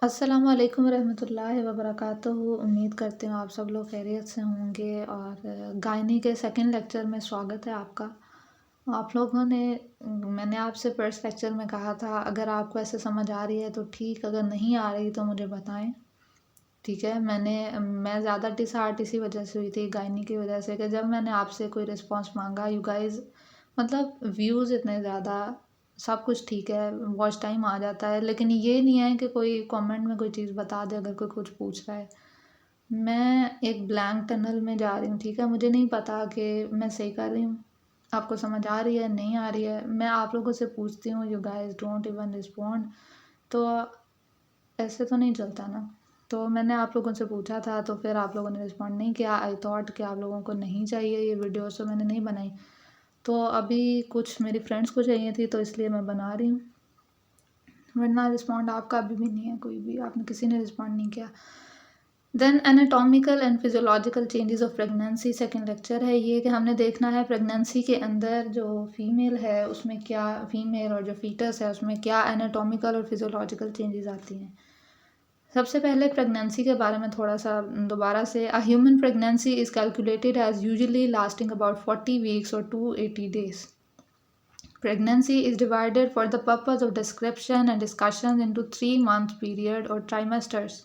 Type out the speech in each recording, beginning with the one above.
अस्सलाम वालेकुम रहमतुल्लाहि व बरकातुहू। उम्मीद करती हूँ आप सब लोग खैरियत से होंगे और गायनी के सेकंड लेक्चर में स्वागत है आपका। आप लोगों ने मैंने आपसे फर्स्ट लेक्चर में कहा था अगर आपको ऐसे समझ आ रही है तो ठीक, अगर नहीं आ रही तो मुझे बताएं। ठीक है, मैं ज़्यादा डिसहार्ट इसी वजह से हुई थी, गायनी की वजह से, कि जब मैंने आपसे कोई रिस्पांस मांगा, यू गाइस मतलब व्यूज़ इतने ज़्यादा, सब कुछ ठीक है, वॉच टाइम आ जाता है, लेकिन ये नहीं है कि कोई कमेंट में कोई चीज़ बता दे अगर कोई कुछ पूछ रहा है। मैं एक ब्लैंक टनल में जा रही हूँ, ठीक है, मुझे नहीं पता कि मैं सही कर रही हूँ, आपको समझ आ रही है नहीं आ रही है। मैं आप लोगों से पूछती हूँ, you guys don't even respond, तो ऐसे तो नहीं चलता ना। तो मैंने आप लोगों से पूछा था तो फिर आप लोगों ने रिस्पॉन्ड नहीं किया। आई थॉट कि आप लोगों को नहीं चाहिए ये वीडियो, तो मैंने नहीं बनाई। तो अभी कुछ मेरी फ्रेंड्स को चाहिए थी तो इसलिए मैं बना रही हूँ, वरना रिस्पॉन्ड आपका अभी भी नहीं है, कोई भी आपने किसी ने रिस्पॉन्ड नहीं किया। Then anatomical and physiological changes of pregnancy, second lecture है ये, कि हमने देखना है प्रेगनेंसी के अंदर जो फीमेल है उसमें क्या, फीमेल और जो फीटस है उसमें क्या एनाटॉमिकल और फिजियोलॉजिकल चेंजेस आती हैं। सबसे पहले प्रेगनेंसी के बारे में थोड़ा सा दोबारा से। A human pregnancy is calculated as usually lasting about 40 weeks और 280 days. Pregnancy is divided for the purpose of description and discussion into 3 month period or trimesters.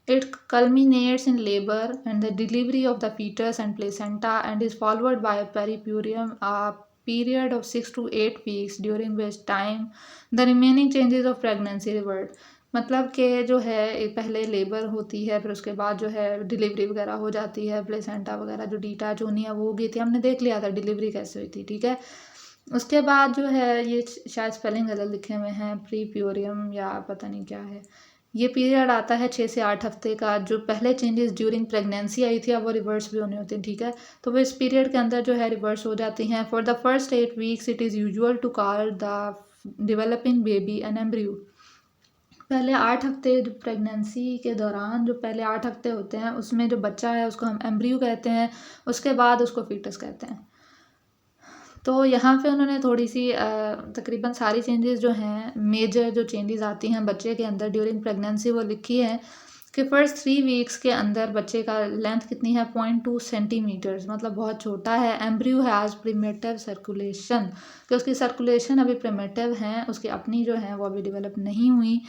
It culminates in labor and the delivery of the fetus and placenta and is followed by a peripurium, a period of 6 to 8 weeks during which time the remaining changes of pregnancy revert. मतलब कि जो है पहले labour होती है, फिर उसके बाद जो है डिलीवरी वगैरह हो जाती है, प्लेसेंटा वगैरह जो डिटैच होनी है वो हो गई थी, हमने देख लिया था डिलीवरी कैसे हुई थी, ठीक है। उसके बाद जो है ये शायद स्पेलिंग गलत लिखे हुए हैं, प्री प्योरियम या पता नहीं क्या है, ये पीरियड आता है 6 से 8 हफ्ते का। जो पहले चेंजेस ड्यूरिंग प्रेगनेंसी आई थी अब वो रिवर्स भी होने होते हैं, ठीक है। तो वो इस पीरियड के अंदर जो है रिवर्स हो जाती हैं। For the first 8 weeks it is usual to call the developing baby an embryo. पहले 8 हफ्ते जो प्रेगनेंसी के दौरान जो पहले 8 हफ्ते होते हैं उसमें जो बच्चा है उसको हम एम्ब्रियो कहते हैं, उसके बाद उसको फीटस कहते हैं। तो यहाँ पे उन्होंने थोड़ी सी तकरीबन सारी चेंजेस जो हैं, मेजर जो चेंजेस आती हैं बच्चे के अंदर ड्यूरिंग प्रेगनेंसी, वो लिखी है कि फ़र्स्ट 3 वीक्स के अंदर बच्चे का लेंथ कितनी है, 0.2 सेंटीमीटर्स, मतलब बहुत छोटा है। एम्ब्रियो हैज़ प्रिमेटिव सर्कुलेशन, कि उसकी सर्कुलेशन अभी प्रिमेटिव हैं, उसकी अपनी जो है वो अभी डेवलप नहीं हुई।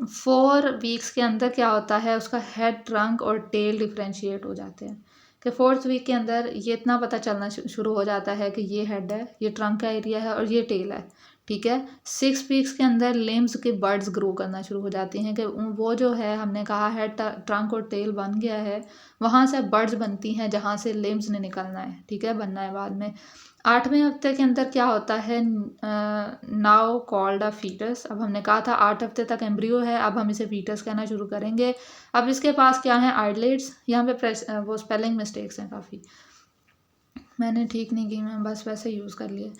4 वीक्स के अंदर क्या होता है, उसका हेड, ट्रंक और टेल डिफ्रेंशिएट हो जाते हैं, कि 4th वीक के अंदर ये इतना पता चलना शुरू हो जाता है कि ये हेड है, ये ट्रंक का एरिया है और ये टेल है, ठीक है। 6 वीक्स के अंदर लिम्स के बर्ड्स ग्रो करना शुरू हो जाती हैं, कि वो जो है हमने कहा है ट्रंक और टेल बन गया है, वहाँ से बर्ड्स बनती हैं जहाँ से लिम्स ने निकलना है, ठीक है, बनना है बाद में। 8वें हफ्ते के अंदर क्या होता है, नाउ कॉल्ड अ फीटस। अब हमने कहा था 8 हफ्ते तक एम्ब्रियो है, अब हम इसे फीटस कहना शुरू करेंगे। अब इसके पास क्या है, आइलेट्स, यहाँ पे वो स्पेलिंग मिस्टेक्स हैं काफ़ी, मैंने ठीक नहीं की, मैं बस वैसे यूज़ कर लिए।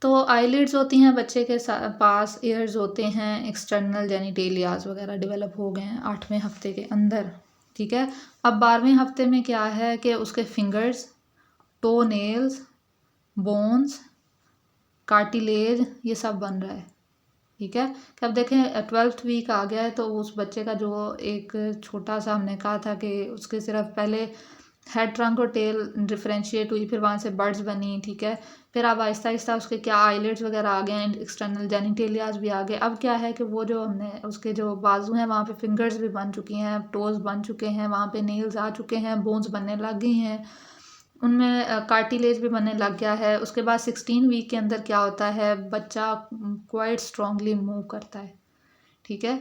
तो आईलिड्स होती हैं बच्चे के पास, ईयर्स होते हैं, एक्सटर्नल जेनिटेलियाज वगैरह डेवलप हो गए हैं 8वें हफ्ते के अंदर, ठीक है। अब 12वें हफ्ते में क्या है कि उसके fingers, to nails, bones, cartilage, ये सब बन रहा है, ठीक है। कि अब देखें 12th वीक आ गया है तो उस बच्चे का जो एक छोटा सा, हमने कहा था कि उसके सिर्फ पहले हेड, ट्रंक और टेल डिफ्रेंशिएट हुई, फिर वहाँ से बर्ड्स बनी, ठीक है। फिर अब आहिस्ता आहिस्ता उसके क्या आईलेट्स वगैरह आ गए हैं, एक्सटर्नल जेनिटेलियाज भी आ गए। अब क्या है कि वो जो हमने उसके जो बाजू हैं वहाँ पे फिंगर्स भी बन चुकी हैं, टोज बन चुके हैं, वहाँ पे नेल्स आ चुके हैं, बोन्स बनने लग गई हैं, उनमें कार्टिलेज भी बनने लग गया है। उसके बाद 16 वीक के अंदर क्या होता है, बच्चा क्वाइट स्ट्रांगली मूव करता है, ठीक है।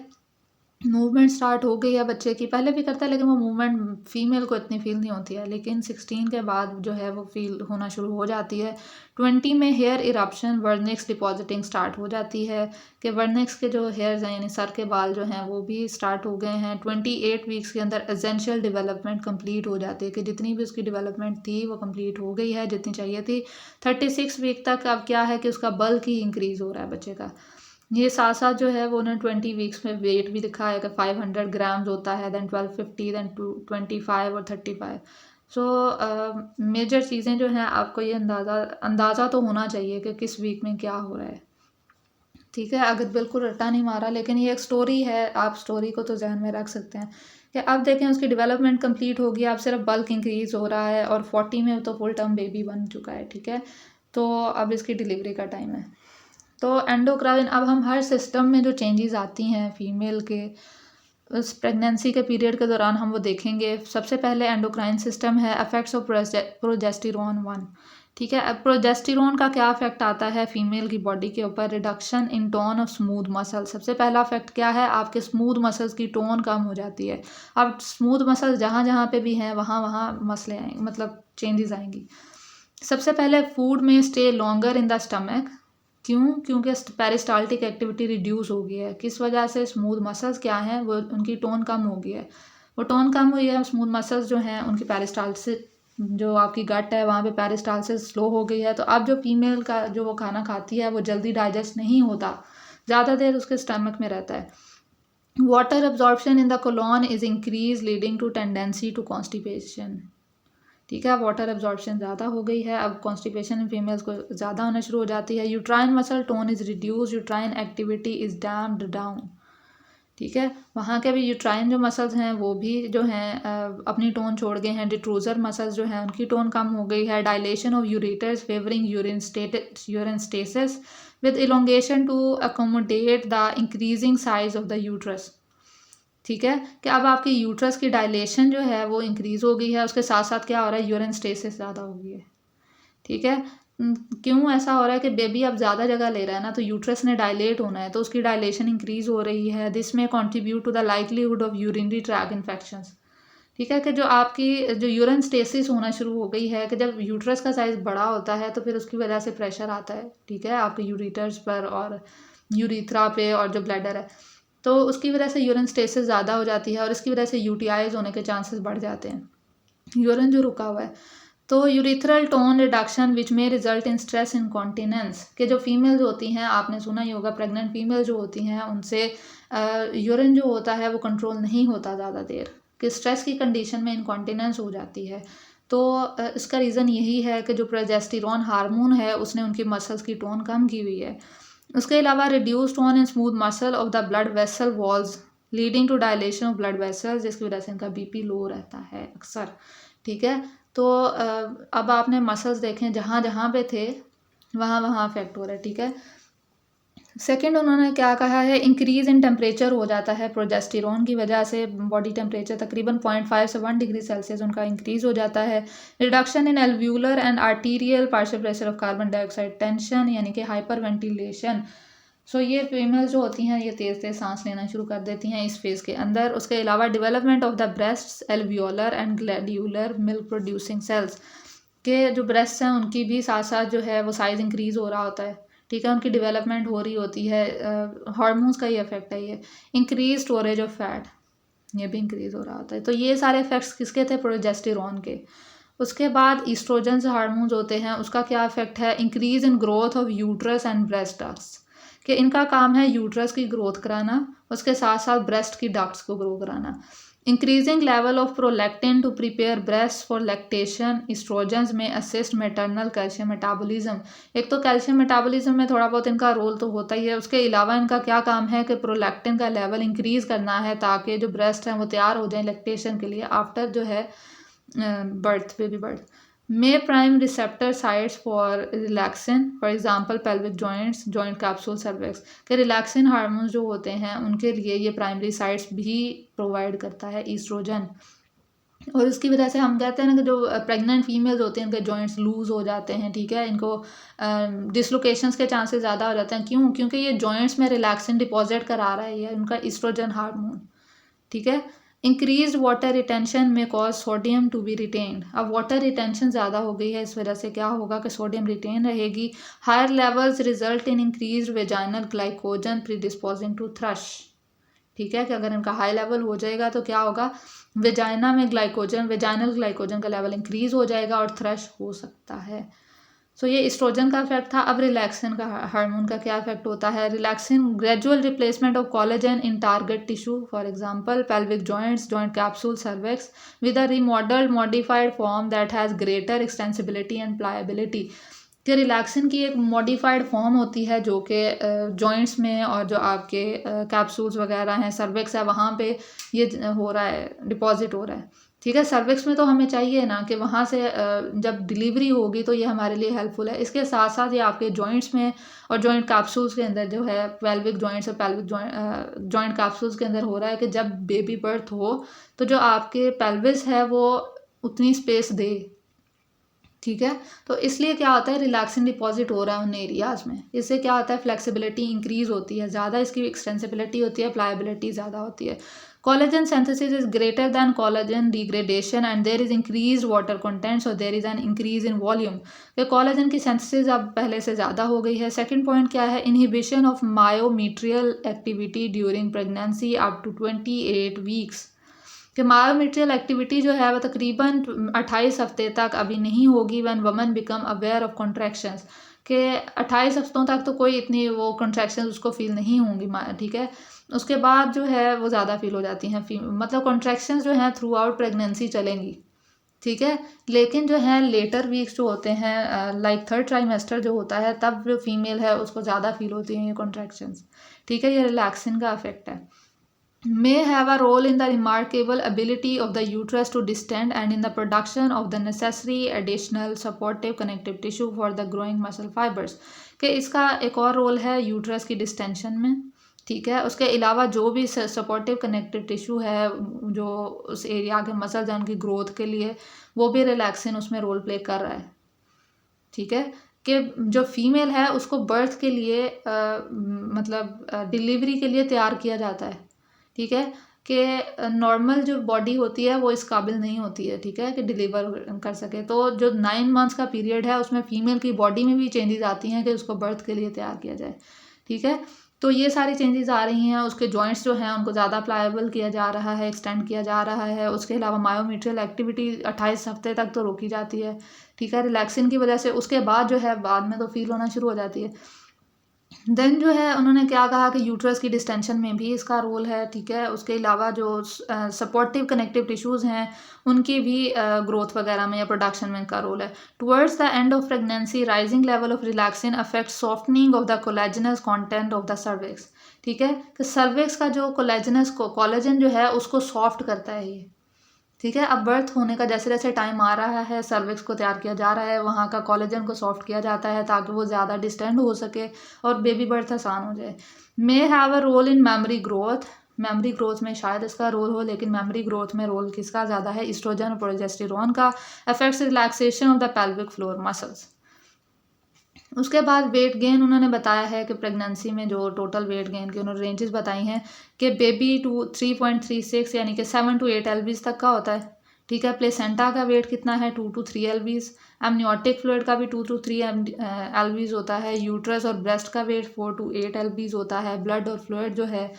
मूवमेंट स्टार्ट हो गई है बच्चे की, पहले भी करता है लेकिन वो मूवमेंट फीमेल को इतनी फील नहीं होती है, लेकिन 16 के बाद जो है वो फील होना शुरू हो जाती है। 20 में hair eruption, vernix depositing start हो जाती है, कि वर्निक्स के जो हेयर्स हैं यानी सर के बाल जो हैं वो भी स्टार्ट हो गए हैं। 28 वीक्स के अंदर एसेंशियल डेवलपमेंट कंप्लीट हो जाती है, कि जितनी भी उसकी डेवलपमेंट थी वो कंप्लीट हो गई है जितनी चाहिए थी। 36 वीक तक अब क्या है कि उसका बल्क ही इंक्रीज़ हो रहा है बच्चे का। ये साथ साथ जो है वो उन्होंने 20 वीक्स में वेट भी दिखा है कि 500 ग्राम्स होता है, दैन 1250, दैन 25 और 35। सो मेजर चीज़ें जो हैं आपको ये अंदाज़ा तो होना चाहिए कि किस वीक में क्या हो रहा है। ठीक है, अगर बिल्कुल रट्टा नहीं मारा, लेकिन ये एक स्टोरी है, आप स्टोरी को तो ज़हन में रख सकते हैं कि अब देखें उसकी डेवलपमेंट कंप्लीट होगी, अब सिर्फ बल्क इंक्रीज़ हो रहा है और 40 में तो फुल टर्म बेबी बन चुका है। ठीक है, तो अब इसकी डिलीवरी का टाइम है। तो एंडोक्राइन, अब हम हर सिस्टम में जो चेंजेस आती हैं फीमेल के उस प्रेगनेंसी के पीरियड के दौरान हम वो देखेंगे। सबसे पहले एंडोक्राइन सिस्टम है, अफेक्ट्स ऑफ प्रोजेस्टेरोन 1। ठीक है, अब प्रोजेस्टेरोन का क्या इफेक्ट आता है फीमेल की बॉडी के ऊपर? Reduction in tone of smooth muscle. सबसे पहला इफेक्ट क्या है? आपके स्मूथ मसल्स की टोन कम हो जाती है। अब स्मूथ मसल्स जहाँ जहाँ पे भी हैं वहाँ वहाँ मसले आएंगे, मतलब चेंजेस आएंगी। सबसे पहले फूड में stay longer in the stomach. क्यों? क्योंकि पेरिस्टाल्टिक एक्टिविटी रिड्यूस हो गई है। किस वजह से? स्मूथ मसल्स क्या हैं, वो उनकी टोन कम हो गई है। वो टोन कम हुई है, स्मूथ मसल्स जो हैं उनकी पेरिस्टाल्सिस, जो आपकी गट है वहाँ पे पेरिस्टाल्सिस स्लो हो गई है। तो अब जो फीमेल का जो वो खाना खाती है वो जल्दी डाइजेस्ट नहीं होता, ज़्यादा देर उसके स्टमक में रहता है। Water absorption in the colon is increase leading to tendency to constipation. ठीक है, वाटर एब्जॉर्प्शन ज़्यादा हो गई है, अब कॉन्स्टिपेशन इन फीमेल्स को ज़्यादा होना शुरू हो जाती है। Uterine muscle tone is reduce, uterine activity is damped down. ठीक है, वहाँ के भी यूट्राइन जो मसल्स हैं वो भी जो हैं अपनी टोन छोड़ गए हैं। डिट्रूजर मसल्स जो हैं उनकी टोन कम हो गई है। Dilation of ureters favouring urine stasis with elongation to accommodate the increasing size of the uterus. ठीक है, कि अब आपकी यूट्रस की डायलेशन जो है वो इंक्रीज़ हो गई है, उसके साथ साथ क्या हो रहा है? यूरिन स्टेसिस ज़्यादा हो गई है। ठीक है, क्यों ऐसा हो रहा है कि बेबी अब ज़्यादा जगह ले रहा है ना, तो यूट्रस ने डायलेट होना है, तो उसकी डायलेशन इंक्रीज़ हो रही है। दिस में contribute to the likelihood of urinary tract infections. ठीक है, कि जो आपकी जो यूरिन स्टेसिस होना शुरू हो गई है, कि जब यूट्रस का साइज़ बड़ा होता है तो फिर उसकी वजह से प्रेशर आता है। ठीक है, आपके यूरिटर्स पर और यूरिथ्रा पे और जो ब्लैडर है, तो उसकी वजह से यूरिन स्टेसिस ज़्यादा हो जाती है और इसकी वजह से यूटीआईज होने के चांसेस बढ़ जाते हैं, यूरिन जो रुका हुआ है। तो यूरिथ्रल टोन रिडक्शन विच में रिजल्ट इन स्ट्रेस इनकॉन्टिनेंस, के जो फीमेल्स होती हैं, आपने सुना ही होगा, प्रेग्नेंट फीमेल जो होती हैं उनसे यूरिन जो होता है वो कंट्रोल नहीं होता ज़्यादा देर, कि स्ट्रेस की कंडीशन में इनकॉन्टिनेंस हो जाती है। तो इसका रीज़न यही है कि जो प्रोजेस्टेरोन हार्मोन है उसने उनकी मसल्स की टोन कम की हुई है। उसके अलावा reduce tone in smooth muscle of the blood vessel walls leading to dilation of blood vessels, जिसकी वजह से इनका बीपी लो रहता है अक्सर। ठीक है, तो अब आपने मसल्स देखें जहाँ जहाँ पे थे वहाँ वहाँ अफेक्ट हो रहा है। ठीक है, सेकंड उन्होंने क्या कहा है? इंक्रीज इन टेम्परेचर हो जाता है प्रोजेस्टेरोन की वजह से, बॉडी टेम्परेचर तकरीबन 0.5 से 1 डिग्री सेल्सियस उनका इंक्रीज हो जाता है। Reduction in alveolar and arterial partial pressure of carbon dioxide tension, यानी कि हाइपर वेंटिलेशन। सो ये फीमेल जो होती हैं ये तेज़ तेज़ सांस लेना शुरू कर देती हैं इस फेज़ के अंदर। उसके अलावा development of the breast alveolar and glandular milk producing cells, के जो ब्रेस्ट हैं उनकी भी साथ साथ जो है वो साइज़ इंक्रीज़ हो रहा होता है। ठीक है, उनकी डेवलपमेंट हो रही होती है। हार्मोन्स का ही इफेक्ट है ये। इंक्रीज स्टोरेज ऑफ फैट, ये भी इंक्रीज़ हो रहा होता है। तो ये सारे इफेक्ट्स किसके थे? प्रोजेस्टेरोन के। उसके बाद ईस्ट्रोजन हार्मोन्स होते हैं, उसका क्या इफेक्ट है? Increase in growth of uterus and breast ducts, कि इनका काम है यूट्रस की ग्रोथ कराना, उसके साथ साथ ब्रेस्ट की डक्ट्स को ग्रो कराना। Increasing level of prolactin to prepare breast for lactation, estrogens में असिस्ट मैटरनल कैल्शियम मेटाबॉलिज्म। एक तो कैल्शियम मेटाबॉलिज्म में थोड़ा बहुत इनका रोल तो होता ही है, उसके अलावा इनका क्या काम है कि प्रोलैक्टिन का लेवल इंक्रीज़ करना है ताकि जो ब्रेस्ट हैं वो तैयार हो जाए लैक्टेशन के लिए आफ्टर जो है बर्थ, बेबी बर्थ। में prime receptor sites for relaxin, for example pelvic joints, joint capsule, cervix, के रिलैक्सिन हार्मोन्स जो होते हैं उनके लिए ये प्राइमरी साइट्स भी प्रोवाइड करता है ईस्ट्रोजन। और उसकी वजह से हम कहते हैं ना कि जो प्रेग्नेंट फीमेल्स होते हैं उनके जॉइंट्स लूज़ हो जाते हैं। ठीक है, इनको डिसलोकेशंस के चांसेस ज़्यादा हो जाते हैं। क्यों? क्योंकि ये जॉइंट्स में रिलैक्सिन डिपॉजिट करा रहा है, ये उनका ईस्ट्रोजन हार्मोन। ठीक है, इंक्रीज वाटर रिटेंशन में cause sodium to be retained. अब वाटर रिटेंशन ज़्यादा हो गई है, इस वजह से क्या होगा कि सोडियम रिटेन रहेगी। Higher levels result in increase vaginal glycogen predisposing to thrush. ठीक है, कि अगर इनका हाई लेवल हो जाएगा तो क्या होगा? वेजाइना में ग्लाइकोजन, वेजाइनल ग्लाइकोजन का लेवल इंक्रीज हो जाएगा और थ्रश हो सकता है। सो ये एस्ट्रोजन का इफेक्ट था। अब रिलैक्सिन का हार्मोन का क्या इफेक्ट होता है? Relaxin gradual replacement of collagen in target tissue, for example pelvic joints, joint capsule, cervix, with a remodelled modified form that has greater extensibility and pliability. कि relaxin की एक मॉडिफाइड फॉर्म होती है जो कि जॉइंट्स में और जो आपके कैप्सूल्स वगैरह हैं, सर्विक्स है, वहाँ पे ये हो रहा है, डिपॉजिट हो रहा है। ठीक है, सर्विक्स में तो हमें चाहिए ना कि वहाँ से जब डिलीवरी होगी तो ये हमारे लिए हेल्पफुल है। इसके साथ साथ ये आपके जॉइंट्स में और जॉइंट कैप्सूल्स के अंदर जो है, पेल्विक जॉइंट्स और पेल्विक जॉइंट कैप्सूल्स के अंदर हो रहा है कि जब बेबी बर्थ हो तो जो आपके पेल्विस है वो उतनी स्पेस दे। ठीक है, तो इसलिए क्या होता है, रिलैक्सिन डिपॉजिट हो रहा है उन एरियाज में। इससे क्या होता है, फ्लेक्सिबिलिटी इंक्रीज होती है, ज़्यादा इसकी एक्सटेंसिबिलिटी होती है, प्लायबिलिटी ज़्यादा होती है। Collagen synthesis is greater than collagen degradation and there is increase water contents और there is an increase in volume. तो कोलेजन की सिंथेसिस अब पहले से ज़्यादा हो गई है। सेकेंड पॉइंट क्या है, inhibition of myometrial activity during pregnancy up to 28 weeks. कि मायोमेट्रियल एक्टिविटी जो है वो तकरीबन 28 हफ्ते तक अभी नहीं होगी when woman become aware of contractions. के 28 हफ्तों तक तो कोई इतनी वो कॉन्ट्रैक्शंस उसको फील नहीं होंगी। ठीक है, उसके बाद जो है वो ज़्यादा फील हो जाती हैं, मतलब कॉन्ट्रैक्शंस जो हैं थ्रू आउट प्रेगनेंसी चलेंगी। ठीक है, लेकिन जो है लेटर वीक्स जो होते हैं, लाइक थर्ड ट्राइमेस्टर जो होता है, तब जो फीमेल है उसको ज़्यादा फील होती हैं ये कॉन्ट्रैक्शंस। ठीक है, ये रिलैक्सिन का इफेक्ट है। May have a role in the remarkable ability of the uterus to distend and in the production of the necessary additional supportive connective tissue for the growing muscle fibers। कि इसका एक और role है uterus की distension में। ठीक है, उसके अलावा जो भी सपोर्टिव कनेक्टिव टिश्यू है जो उस एरिया के मसल है उनकी ग्रोथ के लिए, वो भी रिलैक्सिन उसमें रोल प्ले कर रहा है। ठीक है, कि जो फीमेल है उसको बर्थ के लिए मतलब डिलीवरी के लिए तैयार किया जाता है। ठीक है, कि नॉर्मल जो बॉडी होती है वो इस काबिल नहीं होती है, ठीक है, कि डिलीवर कर सके। तो जो 9 मंथ्स का पीरियड है उसमें फीमेल की बॉडी में भी चेंजेस आती हैं कि उसको बर्थ के लिए तैयार किया जाए। ठीक है, तो ये सारी चेंजेस आ रही हैं। उसके जॉइंट्स जो हैं उनको ज़्यादा प्लायबल किया जा रहा है, एक्सटेंड किया जा रहा है। उसके अलावा मायोमीट्रियल एक्टिविटी 28 हफ्ते तक तो रोकी जाती है। ठीक है, रिलैक्सिन की वजह से उसके बाद जो है बाद में तो फील होना शुरू हो जाती है। देन जो है उन्होंने क्या कहा कि यूट्रस की डिस्टेंशन में भी इसका रोल है। ठीक है, उसके अलावा जो सपोर्टिव कनेक्टिव टिश्यूज़ हैं उनकी भी ग्रोथ वगैरह में या प्रोडक्शन में इनका रोल है। Towards the end of pregnancy rising level of relaxin affect softening of the collagenous content of the cervix. ठीक है, कि सर्विक्स का जो कोलेजन जो है उसको सॉफ्ट करता है ये। ठीक है, अब बर्थ होने का जैसे जैसे टाइम आ रहा है सर्विक्स को तैयार किया जा रहा है, वहाँ का कोलेजन को सॉफ्ट किया जाता है ताकि वो ज़्यादा डिस्टेंड हो सके और बेबी बर्थ आसान हो जाए। May have a role in memory growth. Memory growth में शायद इसका रोल हो, लेकिन मेमोरी ग्रोथ में रोल किसका ज़्यादा है, ईस्ट्रोजन और प्रोजेस्टेरोन का। Affects relaxation of the pelvic floor muscles. उसके बाद वेट गेन उन्होंने बताया है कि प्रेगनेंसी में जो टोटल वेट गेन की उन्होंने रेंजेस बताई हैं कि बेबी 3.36 यानी कि 7 to 8 एलबीज तक का होता है। ठीक है, प्लेसेंटा का वेट कितना है, 2 to 3 एलबीज। एमनियोटिक फ्लूइड का भी 2 to 3 एलबीज होता है। यूट्रस और ब्रेस्ट का वेट 4 to 8 एलबीज होता है। ब्लड और फ्लूइड जो है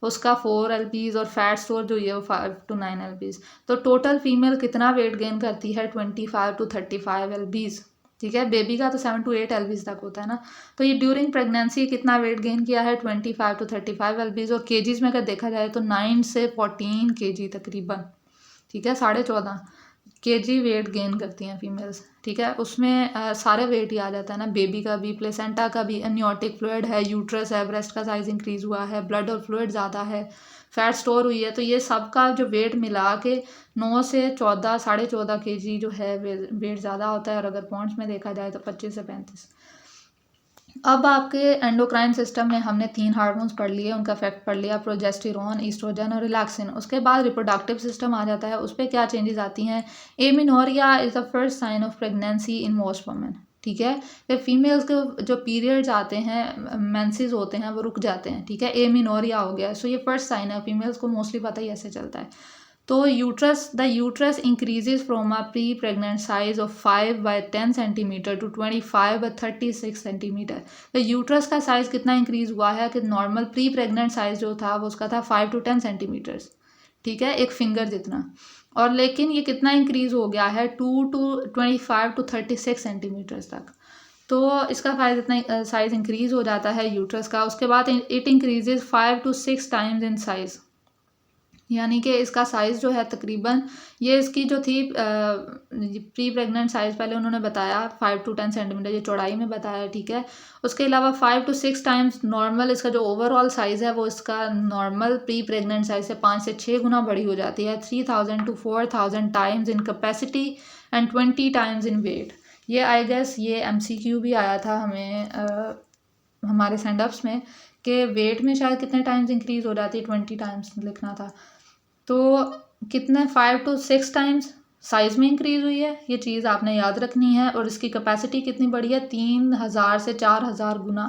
उसका 4 एलबीज और फैट स्टोर जो ये 5 to 9 एलबीज। तो टोटल फीमेल कितना वेट गेन करती है, 25 to 35 एलबीज। ठीक है, बेबी का तो 7 to 8 एलबीज तक होता है ना। तो ये ड्यूरिंग प्रेगनेंसी कितना वेट गेन किया है, 25 to 35 एलबीज। और केजीज में अगर देखा जाए तो 9 से 14 केजी तकरीबन। ठीक है, 14.5 केजी वेट गेन करती हैं फीमेल्स। ठीक है, उसमें सारे वेट ही आ जाता है ना, बेबी का भी, प्लेसेंटा का भी, एमनियोटिक फ्लूइड है, यूट्रस है, ब्रेस्ट का साइज इंक्रीज हुआ है, ब्लड और फ्लूइड ज़्यादा है, फैट स्टोर हुई है। तो ये सब का जो वेट मिला के 9 से 14 14.5 केजी जो है वेट ज़्यादा होता है। और अगर पॉइंट्स में देखा जाए तो 25 से 35। अब आपके एंडोक्राइन सिस्टम में हमने 3 हार्मोन्स पढ़ लिए, उनका इफेक्ट पढ़ लिया, प्रोजेस्टेरोन, ईस्ट्रोजन और रिलैक्सिन। उसके बाद रिप्रोडक्टिव सिस्टम आ जाता है, उस पर क्या चेंजेस आती हैं। Amenorrhoea is the first sign of pregnancy in most women. ठीक है, फिर फीमेल्स के जो पीरियड्स आते हैं, मेंसेस होते हैं, वो रुक जाते हैं। ठीक है, एमिनोरिया हो गया, सो ये फर्स्ट साइन है। फीमेल्स को मोस्टली पता ही ऐसे चलता है। तो uterus increases from a pre pregnant size of 5 by 10 centimetre to 25 by 36 centimetre. तो यूट्रस का साइज कितना इंक्रीज हुआ है कि नॉर्मल प्री प्रेग्नेंट साइज जो था वो उसका था 5 to 10 सेंटीमीटर्स। ठीक है, एक फिंगर जितना। और लेकिन ये कितना इंक्रीज हो गया है, 2 to 25 to 36 सेंटीमीटर्स तक। तो इसका साइज इंक्रीज हो जाता है यूट्रस का। उसके बाद it increases 5 to 6 times in size. यानी कि इसका साइज़ जो है तकरीबन, ये इसकी जो थी प्री प्रेग्नेंट साइज़ पहले उन्होंने बताया 5 to 10 सेंटीमीटर, ये चौड़ाई में बताया, ठीक है। उसके अलावा 5 to 6 टाइम्स नॉर्मल इसका जो ओवरऑल साइज़ है वो इसका नॉर्मल प्री प्रेग्नेंट साइज़ से 5 से 6 गुना बड़ी हो जाती है। 3000 to 4000 times in capacity and 20 times in weight. ये आई गेस ये MCQ भी आया था हमें हमारे सेंडअप्स में कि वेट में शायद कितने टाइम्स इंक्रीज़ हो जाती है, 20 टाइम्स लिखना था। तो कितने 5 to 6 टाइम्स साइज़ में इंक्रीज़ हुई है, ये चीज़ आपने याद रखनी है। और इसकी कैपेसिटी कितनी बढ़ी है, 3000 से 4000 गुना,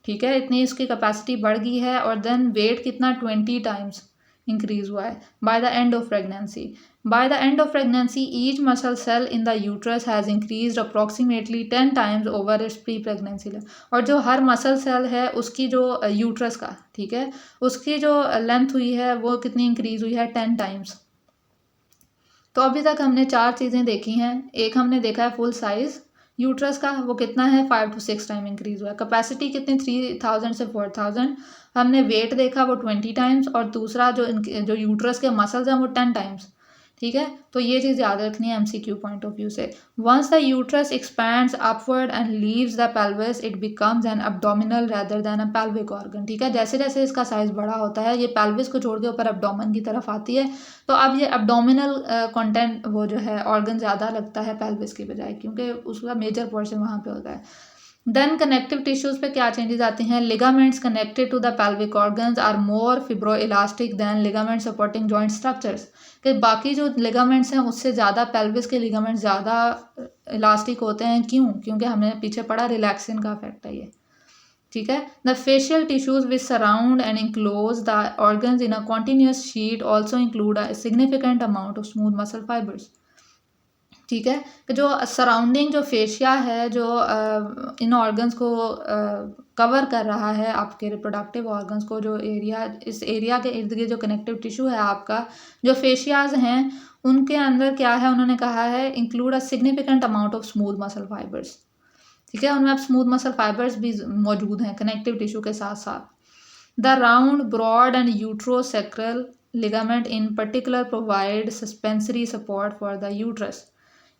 ठीक है, इतनी इसकी कैपेसिटी बढ़ गई है। और देन वेट कितना 20 टाइम्स इंक्रीज़ हुआ है by the end of pregnancy. By the end of pregnancy each muscle cell in the uterus has increased approximately 10 times over its pre pregnancy length. और जो हर मसल सेल है उसकी जो uterus का, ठीक है, उसकी जो लेंथ हुई है वो कितनी इंक्रीज़ हुई है, 10 टाइम्स। तो अभी तक हमने 4 चीज़ें देखी हैं। एक हमने देखा है फुल साइज़ यूट्रस का, वो कितना है 5 to 6 टाइम इंक्रीज़ हुआ है। कैपेसिटी कितनी 3000 से 4000। हमने वेट देखा वो 20 टाइम्स। और दूसरा जो यूट्रस के मसल्स हैं वो 10 टाइम्स, ठीक है। तो ये चीज़ याद रखनी है MCQ पॉइंट ऑफ व्यू से। Once the uterus expands upward and leaves the pelvis it becomes an abdominal rather than a pelvic organ, ठीक है। जैसे जैसे इसका साइज़ बड़ा होता है ये पेल्विस को छोड़ के ऊपर एब्डोमेन की तरफ आती है। तो अब ये एब्डोमिनल कंटेंट वो जो है ऑर्गन ज़्यादा लगता है पेल्विस की बजाय, क्योंकि उसका मेजर पोर्शन वहाँ पे होता है। देन कनेक्टिव टिश्यूज़ पे क्या चेंजेस आती हैं, ligaments connected to the pelvic organs are more fibroelastic than ligament supporting joint structures. कि बाकी जो लिगामेंट्स हैं उससे ज़्यादा पेल्विस के लिगामेंट्स ज़्यादा इलास्टिक होते हैं। क्यों? क्योंकि हमने पीछे पढ़ा रिलैक्सिन का इफेक्ट है ये, ठीक है। The facial tissues which surround and enclose the organs in a continuous sheet also include a significant amount of smooth muscle fibres, ठीक है। कि जो सराउंडिंग जो फेशिया है जो इन ऑर्गन्स को कवर कर रहा है, आपके रिप्रोडक्टिव ऑर्गन्स को, जो एरिया इस एरिया के इर्द गिर्द जो कनेक्टिव टिश्यू है आपका, जो फेशियाज हैं उनके अंदर क्या है, उन्होंने कहा है include a significant amount of smooth muscle fibres, ठीक है। उनमें अब स्मूथ मसल फाइबर्स भी मौजूद हैं कनेक्टिव टिश्यू के साथ साथ। The round broad and uterosacral ligament in particular provide suspensory support for the uterus,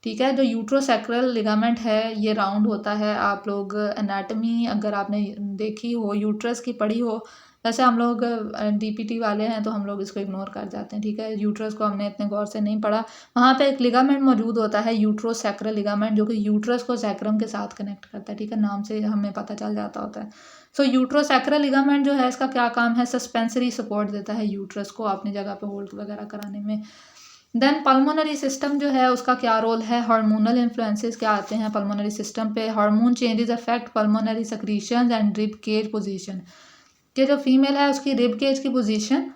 ठीक है। जो यूट्रोसेक्रल लिगामेंट है ये राउंड होता है। आप लोग एनाटमी अगर आपने देखी हो, यूट्रस की पढ़ी हो, वैसे हम लोग DPT वाले हैं तो हम लोग इसको इग्नोर कर जाते हैं, ठीक है। यूट्रस को हमने इतने गौर से नहीं पढ़ा। वहाँ पे एक लिगामेंट मौजूद होता है यूट्रोसेक्रल लिगामेंट, जो कि यूट्रस को सैक्रम के साथ कनेक्ट करता है, ठीक है। नाम से हमें पता चल जाता होता है। सो यूट्रोसेक्रल लिगामेंट जो है इसका क्या काम है, सस्पेंसरी सपोर्ट देता है यूट्रस को अपनी जगह पे होल्ड वगैरह कराने में। देन पल्मोनरी सिस्टम जो है उसका क्या रोल है, हार्मोनल इन्फ्लुएंसेस क्या आते हैं पल्मोनरी सिस्टम पे। Hormone changes affect pulmonary secretions and rib cage position, कि जो फीमेल है उसकी रिब केज की पोजीशन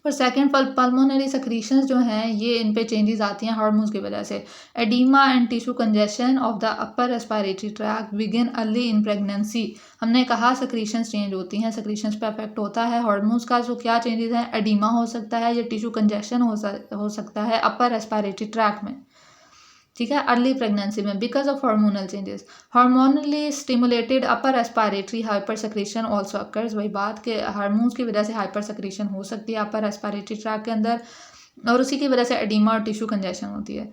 और सेकंड पल्मोनरी सेक्रीशंस जो हैं ये इन पे चेंजेस आती हैं हार्मोन्स की वजह से। Oedema and tissue congestion of the upper respiratory tract begin early in pregnancy. हमने कहा सेक्रीशंस चेंज होती हैं, सेक्रीशंस पे अफेक्ट होता है हार्मोन्स का। जो क्या चेंजेस हैं, एडीमा हो सकता है या टिश्यू कंजेशन हो सकता है अपर रेस्पिरेटरी ट्रैक्ट में, ठीक है, अर्ली प्रेगनेंसी में because of hormonal changes. Hormonally stimulated upper respiratory hyper secretion also occurs. वही बात कि हार्मोन्स की वजह से हाइपर सेक्रेशन हो सकती है अपर रेस्पिरेटरी ट्रैक के अंदर, और उसी की वजह से एडिमा और टिश्यू कंजेशन होती है।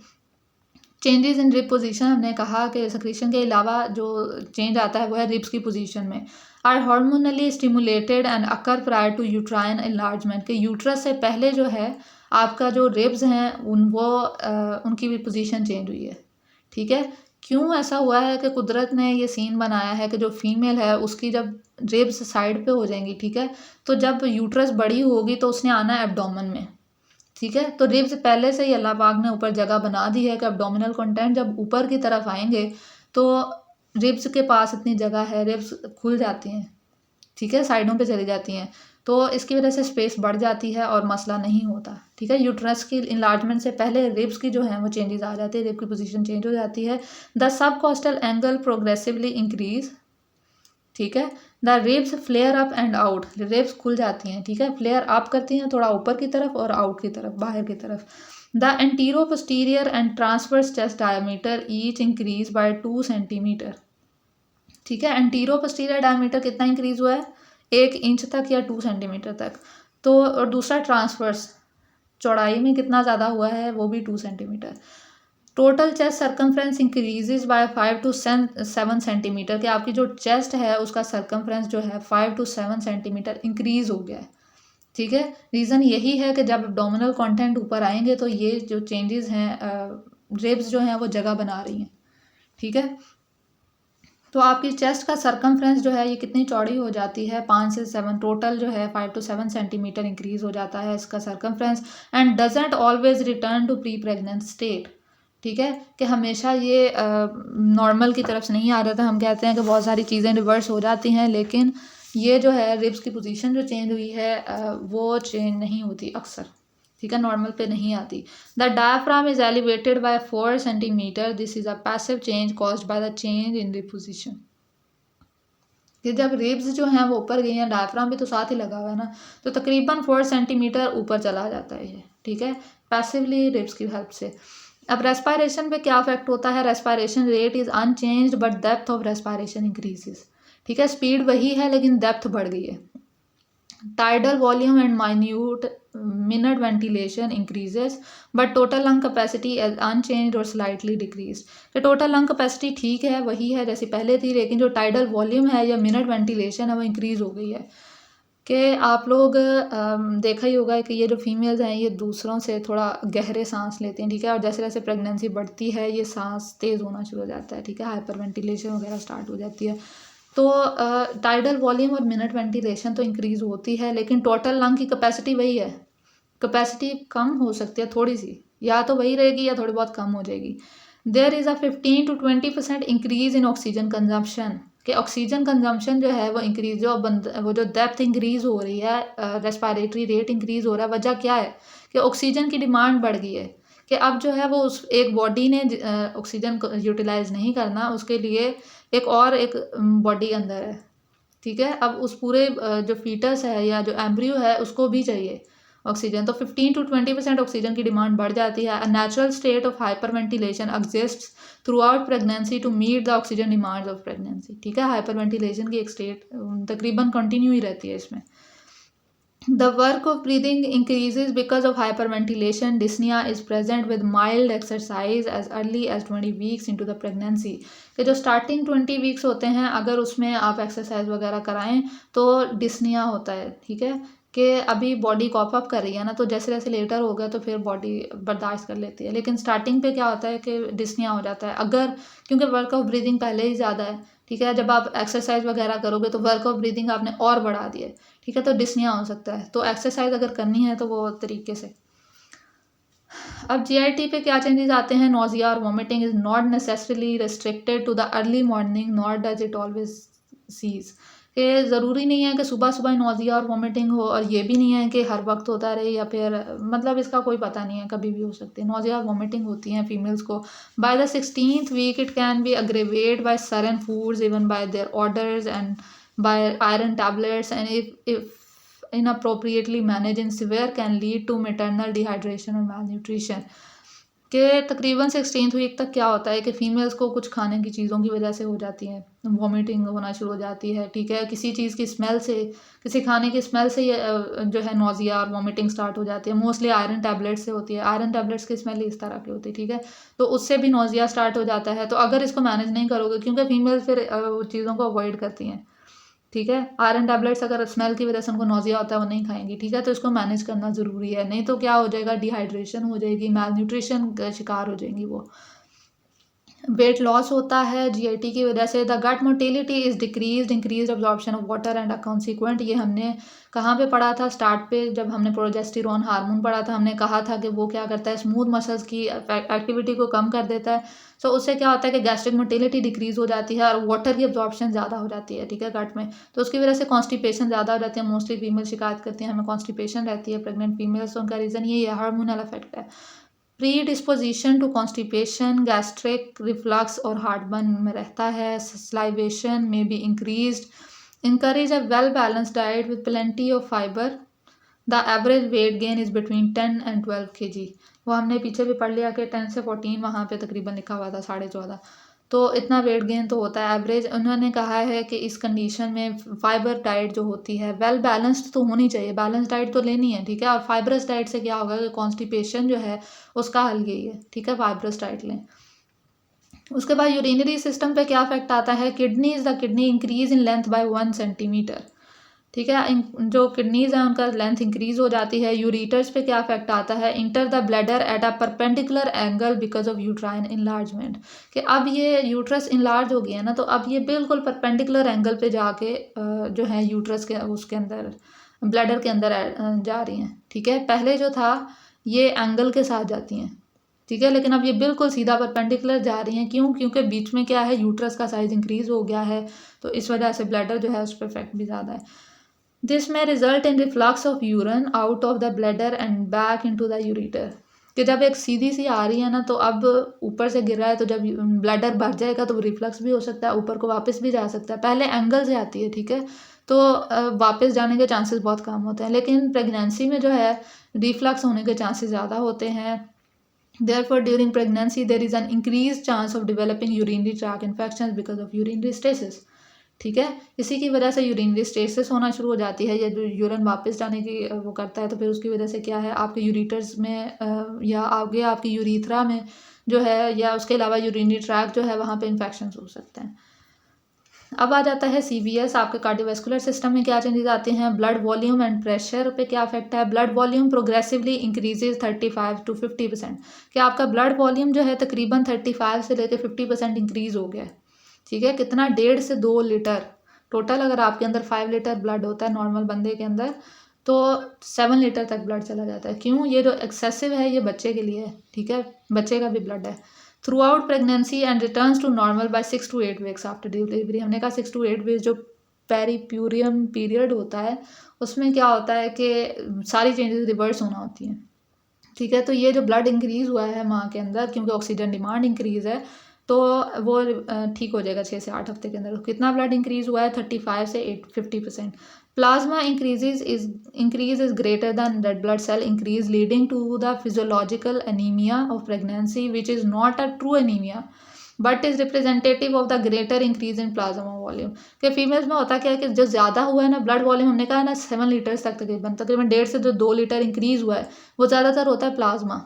चेंजेस इन रिब पोजीशन, हमने कहा कि सेक्रेशन के अलावा जो चेंज आता है वो है रिब्स की पोजीशन में। Are hormonally stimulated and occur prior to uterine enlargement, के यूट्रस से पहले जो है आपका जो रिब्स हैं उनकी भी पोजीशन चेंज हुई है, ठीक है। क्यों ऐसा हुआ है कि कुदरत ने ये सीन बनाया है कि जो फीमेल है उसकी जब रिब्स साइड पे हो जाएंगी, ठीक है, तो जब यूट्रस बड़ी होगी तो उसने आना है एब्डोमेन में, ठीक है। तो रिब्स पहले से ही अल्लाह पाक ने ऊपर जगह बना दी है कि एब्डोमिनल कंटेंट जब ऊपर की तरफ आएंगे तो रिब्स के पास इतनी जगह है, रिब्स खुल जाती हैं, ठीक है, साइडों पे चली जाती हैं, तो इसकी वजह से स्पेस बढ़ जाती है और मसला नहीं होता, ठीक है। यूट्रस की इनलार्जमेंट से पहले रिब्स की जो है वो चेंजेस आ जाती है, रिब की पोजीशन चेंज हो जाती है। The sub costal angle progressively increase, ठीक है। The ribs flare up and out, ribs खुल जाती हैं, ठीक है, फ्लेयर अप करती हैं थोड़ा ऊपर की तरफ और आउट की तरफ, बाहर की तरफ। The antero posterior and transverse chest diameter each increase by 2 centimetre, ठीक है। एंटीरो पोस्टीरियर डायमीटर कितना इंक्रीज हुआ है, 1 इंच तक या 2 सेंटीमीटर तक। तो और दूसरा ट्रांसवर्स, चौड़ाई में कितना ज़्यादा हुआ है, वो भी 2 centimetre. Total chest circumference increases by 5 to 7 centimetre, कि आपकी जो चेस्ट है उसका सर्कमफ्रेंस जो है 5 to 7 सेंटीमीटर इंक्रीज हो गया है। ठीक है, रीज़न यही है कि जब एब्डोमिनल कंटेंट ऊपर आएंगे तो ये जो चेंजेस हैं, रिब्स जो हैं वो जगह बना रही हैं। ठीक है, तो आपकी चेस्ट का सर्कमफ्रेंस जो है ये कितनी चौड़ी हो जाती है, 5 से 7, टोटल जो है 5 to 7 सेंटीमीटर इंक्रीज हो जाता है इसका circumference, and doesn't always return to pre pregnant state. ठीक है, कि हमेशा ये नॉर्मल की तरफ से नहीं आ जाता। हम कहते हैं कि बहुत सारी चीज़ें रिवर्स हो जाती हैं, लेकिन ये जो है रिब्स की पोजीशन जो चेंज हुई है वो चेंज नहीं होती अक्सर। ठीक है, नॉर्मल पे नहीं आती। The diaphragm is elevated by 4 centimetre, this is a passive change caused by the change in rib position. कि जब रिब्स जो हैं वो ऊपर गई हैं, डायफ्राम भी तो साथ ही लगा हुआ है ना, तो तकरीबन 4 सेंटीमीटर ऊपर चला जाता है ये। ठीक है, पैसिवली रिब्स की हेल्प से। अब रेस्पायरेशन पे क्या इफेक्ट होता है, respiration rate is unchanged but depth of respiration increases. ठीक है, स्पीड वही है लेकिन डेप्थ बढ़ गई है। Tidal volume and minute minute ventilation increases but total lung capacity unchanged और स्लाइटली डिक्रीज। कि टोटल लंग कैपेसिटी ठीक है, वही है जैसी पहले थी, लेकिन जो टाइडल वॉल्यूम है या मिनट वेंटिलेशन है वो इंक्रीज हो गई है। कि आप लोग देखा ही होगा कि ये जो फीमेल्स हैं ये दूसरों से थोड़ा गहरे सांस लेती हैं। ठीक है, और जैसे जैसे प्रेगनेंसी बढ़ती है ये सांस तेज़ होना शुरू हो जाता है। ठीक है, हाइपर वेंटिलेशन वगैरह स्टार्ट हो जाती है। तो टाइडल वॉल्यूम और मिनट वेंटिलेशन तो इंक्रीज होती है, लेकिन टोटल लंग की कैपेसिटी वही है। कैपेसिटी कम हो सकती है थोड़ी सी, या तो वही रहेगी या थोड़ी बहुत कम हो जाएगी। There is a 15 to 20% increase in oxygen consumption. कि ऑक्सीजन कंजम्पशन जो है वो इंक्रीज, वो जो डेप्थ इंक्रीज हो रही है, रेस्पायरेटरी रेट इंक्रीज हो रहा है। वजह क्या है कि ऑक्सीजन की डिमांड बढ़ गई है। कि अब जो है वो उस एक बॉडी ने ऑक्सीजन यूटिलाइज नहीं करना, उसके लिए एक बॉडी अंदर है। ठीक है, अब उस पूरे जो फीटस है या जो एम्ब्रियो है उसको भी चाहिए ऑक्सीजन। तो 15 to 20% ऑक्सीजन की डिमांड बढ़ जाती है। Natural state of hyper ventilation exists throughout pregnancy to meet the oxygen demand of pregnancy. ठीक है, हाइपर वेंटिलेशन की एक स्टेट तकरीबन कंटिन्यू ही रहती है इसमें। The work of breathing increases because of hyperventilation. Dyspnea is present with mild exercise as early as 20 weeks into the pregnancy. कि जो स्टार्टिंग 20 वीक्स होते हैं अगर उसमें आप एक्सरसाइज वगैरह कराएं तो डिस्निया होता है। ठीक है, कि अभी बॉडी कॉप अप कर रही है ना, तो जैसे जैसे लेटर हो गया तो फिर बॉडी बर्दाश्त कर लेती है, लेकिन स्टार्टिंग पे क्या होता है कि डिस्निया हो जाता है अगर, क्योंकि वर्क ऑफ ब्रीदिंग पहले ही ज़्यादा है। ठीक है, जब आप एक्सरसाइज वगैरह करोगे तो वर्क ऑफ ब्रीदिंग आपने और बढ़ा दिया है। ठीक है, तो डिस्निया हो सकता है, तो एक्सरसाइज अगर करनी है तो वो तरीके से। अब जीआईटी पे क्या चेंजेस आते हैं, नोजिया और vomiting is not necessarily restricted to the early morning not does it always cease. कि ज़रूरी नहीं है कि सुबह सुबह नोजिया और वॉमिटिंग हो, और ये भी नहीं है कि हर वक्त होता रहे, या फिर मतलब इसका कोई पता नहीं है, कभी भी हो सकती है नोजिया और वॉमिटिंग होती हैं फीमेल्स को। By the 16th week it can be aggravate by certain foods even by their odours and by iron tablets, and if inappropriately managed in severe can lead to maternal dehydration और malnutrition। के तकरीबन 16th week तक क्या होता है कि females को कुछ खाने की चीज़ों की वजह से हो जाती है, वॉमिटिंग होना शुरू हो जाती है। ठीक है, किसी चीज़ की स्मेल से, किसी खाने की स्मेल से ये जो है नोजिया और वॉमिटिंग स्टार्ट हो जाती है। मोस्टली आयरन टैबलेट से होती है, आयरन टैबलेट्स की स्मेल इस तरह की होती है। ठीक है, तो उससे भी नोजिया स्टार्ट हो जाता है। तो अगर इसको मैनेज नहीं करोगे, क्योंकि फीमेल्स फिर चीज़ों को अवॉइड करती हैं। ठीक है, आयरन टैबलेट्स अगर स्मेल की वजह से उनको नोजिया होता है वो नहीं खाएंगी। ठीक है, तो इसको मैनेज करना ज़रूरी है, नहीं तो क्या हो जाएगा, डिहाइड्रेशन हो जाएगी, मैल न्यूट्रिशन का शिकार हो जाएंगी वो। वेट लॉस होता है जीआईटी की वजह से। The gut motility is decrease increase absorption of water and a consequent. ये हमने कहाँ पे पढ़ा था, स्टार्ट पे जब हमने प्रोजेस्टेरॉन हार्मोन पढ़ा था, हमने कहा था कि वो क्या करता है, स्मूथ मसल्स की एक्टिविटी को कम कर देता है। सो उससे क्या होता है कि गैस्ट्रिक मोटिलिटी डिक्रीज हो जाती है और वाटर की एब्जॉर्प्शन ज़्यादा हो जाती है। ठीक है, गट में, तो उसकी वजह से कॉन्स्टिपेशन ज़्यादा हो जाती है। मोस्टली फीमेल शिकायत करती हैं हमें कॉन्स्टिपेशन रहती है प्रेग्नेंट फीमेल्स, तो उनका रीज़न ये हार्मोनल इफेक्ट है। Predisposition to constipation, gastric reflux और हार्टबर्न में रहता है। Salivation may be increased. Encourage a well balance diet with plenty of fibre. The average weight gain is between 10 and 12 kg। वो हमने पीछे भी पढ़ लिया कि 10 से 14 वहाँ पे तकरीबन लिखा हुआ था, 14.5। तो इतना वेट गेन तो होता है एवरेज। उन्होंने कहा है कि इस कंडीशन में फाइबर डाइट जो होती है वेल बैलेंस्ड तो होनी चाहिए, बैलेंस डाइट तो लेनी है, ठीक है। और फाइबरस डाइट से क्या होगा कि कॉन्स्टिपेशन जो है उसका हल यही है, ठीक है, फाइबरस डाइट लें। उसके बाद यूरिनरी सिस्टम पे क्या इफेक्ट आता है, kidneys the kidney increase in length bye 1 centimetre, ठीक है। जो किडनीज हैं उनका लेंथ इंक्रीज हो जाती है। यूरिटर्स पे क्या इफेक्ट आता है, enter the bladder at a perpendicular angle because of uterine enlargement, कि अब ये यूट्रस इनलार्ज हो गया है ना, तो अब ये बिल्कुल परपेंडिकुलर एंगल पे जाके जो है यूट्रस के उसके अंदर ब्लैडर के अंदर जा रही हैं, ठीक है। पहले जो था ये एंगल के साथ जाती हैं, ठीक है, लेकिन अब ये बिल्कुल सीधा परपेंडिकुलर जा रही हैं। क्यों? क्योंकि बीच में क्या है, यूट्रस का साइज इंक्रीज हो गया है, तो इस वजह से ब्लैडर जो है उस पर इफेक्ट भी ज़्यादा है। दिस में result in reflux of urine out of the bladder and back into the ureter, कि जब एक सीधी सी आ रही है ना, तो अब ऊपर से गिर रहा है, तो जब ब्लैडर भर जाएगा तो रिफ्लक्स भी हो सकता है, ऊपर को वापस भी जा सकता है। पहले एंगल से आती है, ठीक है, तो वापस जाने के चांसेस बहुत कम होते हैं। लेकिन प्रेगनेंसी में जो है रिफ्लक्स होने के चांसेस ज़्यादा होते हैं। Therefore, during pregnancy, there is an increased chance of developing urinary tract infections because of urinary stasis, ठीक है। इसी की वजह से यूरिनरी स्टेसिस होना शुरू हो जाती है, या जो यूरिन वापस जाने की वो करता है, तो फिर उसकी वजह से क्या है, आपके यूरिटर्स में या आगे आपकी यूरीथ्रा में जो है, या उसके अलावा यूरिनरी ट्रैक जो है वहाँ पे इन्फेक्शन हो सकते हैं। अब आ जाता है CVS, आपके कार्डियोवैस्कुलर सिस्टम में क्या चेंजेस आते हैं, ब्लड वॉल्यूम एंड प्रेशर पे क्या इफेक्ट है। Blood volume progressively increases 35 to 50%, कि आपका ब्लड वॉल्यूम जो है तकरीबन 35 से लेकर 50% इंक्रीज हो गया है, ठीक है। कितना, 1.5 से 2 लीटर टोटल। अगर आपके अंदर 5 लीटर ब्लड होता है नॉर्मल बंदे के अंदर, तो 7 लीटर तक ब्लड चला जाता है। क्यों? ये जो एक्सेसिव है ये बच्चे के लिए है, ठीक है, बच्चे का भी ब्लड है। Throughout pregnancy and returns to normal by 6 to 8 weeks after delivery. हमने कहा 6 to 8 वीक्स जो पेरीप्यूरियम पीरियड होता है, उसमें क्या होता है कि सारी चेंजेस रिवर्स होना होती हैं, ठीक है। तो ये जो ब्लड इंक्रीज हुआ है माँ के अंदर, क्योंकि ऑक्सीजन डिमांड इंक्रीज है, तो वो ठीक हो जाएगा 6 से 8 हफ्ते के अंदर। कितना ब्लड इंक्रीज हुआ है, 35 से 50%। Plasma increase is greater than red blood cell increase, leading to the physiological anaemia of pregnancy which is not a true anaemia but is representative of the greater increase in plasma volume. कि females में होता क्या है कि जो ज़्यादा हुआ है ना ब्लड वॉल्यूम, हमने कहा ना 7 लीटर्स तक तकरीबन तकरीबन 1.5 से जो 2 लीटर इंक्रीज हुआ है, वो ज़्यादातर होता है प्लाज्मा,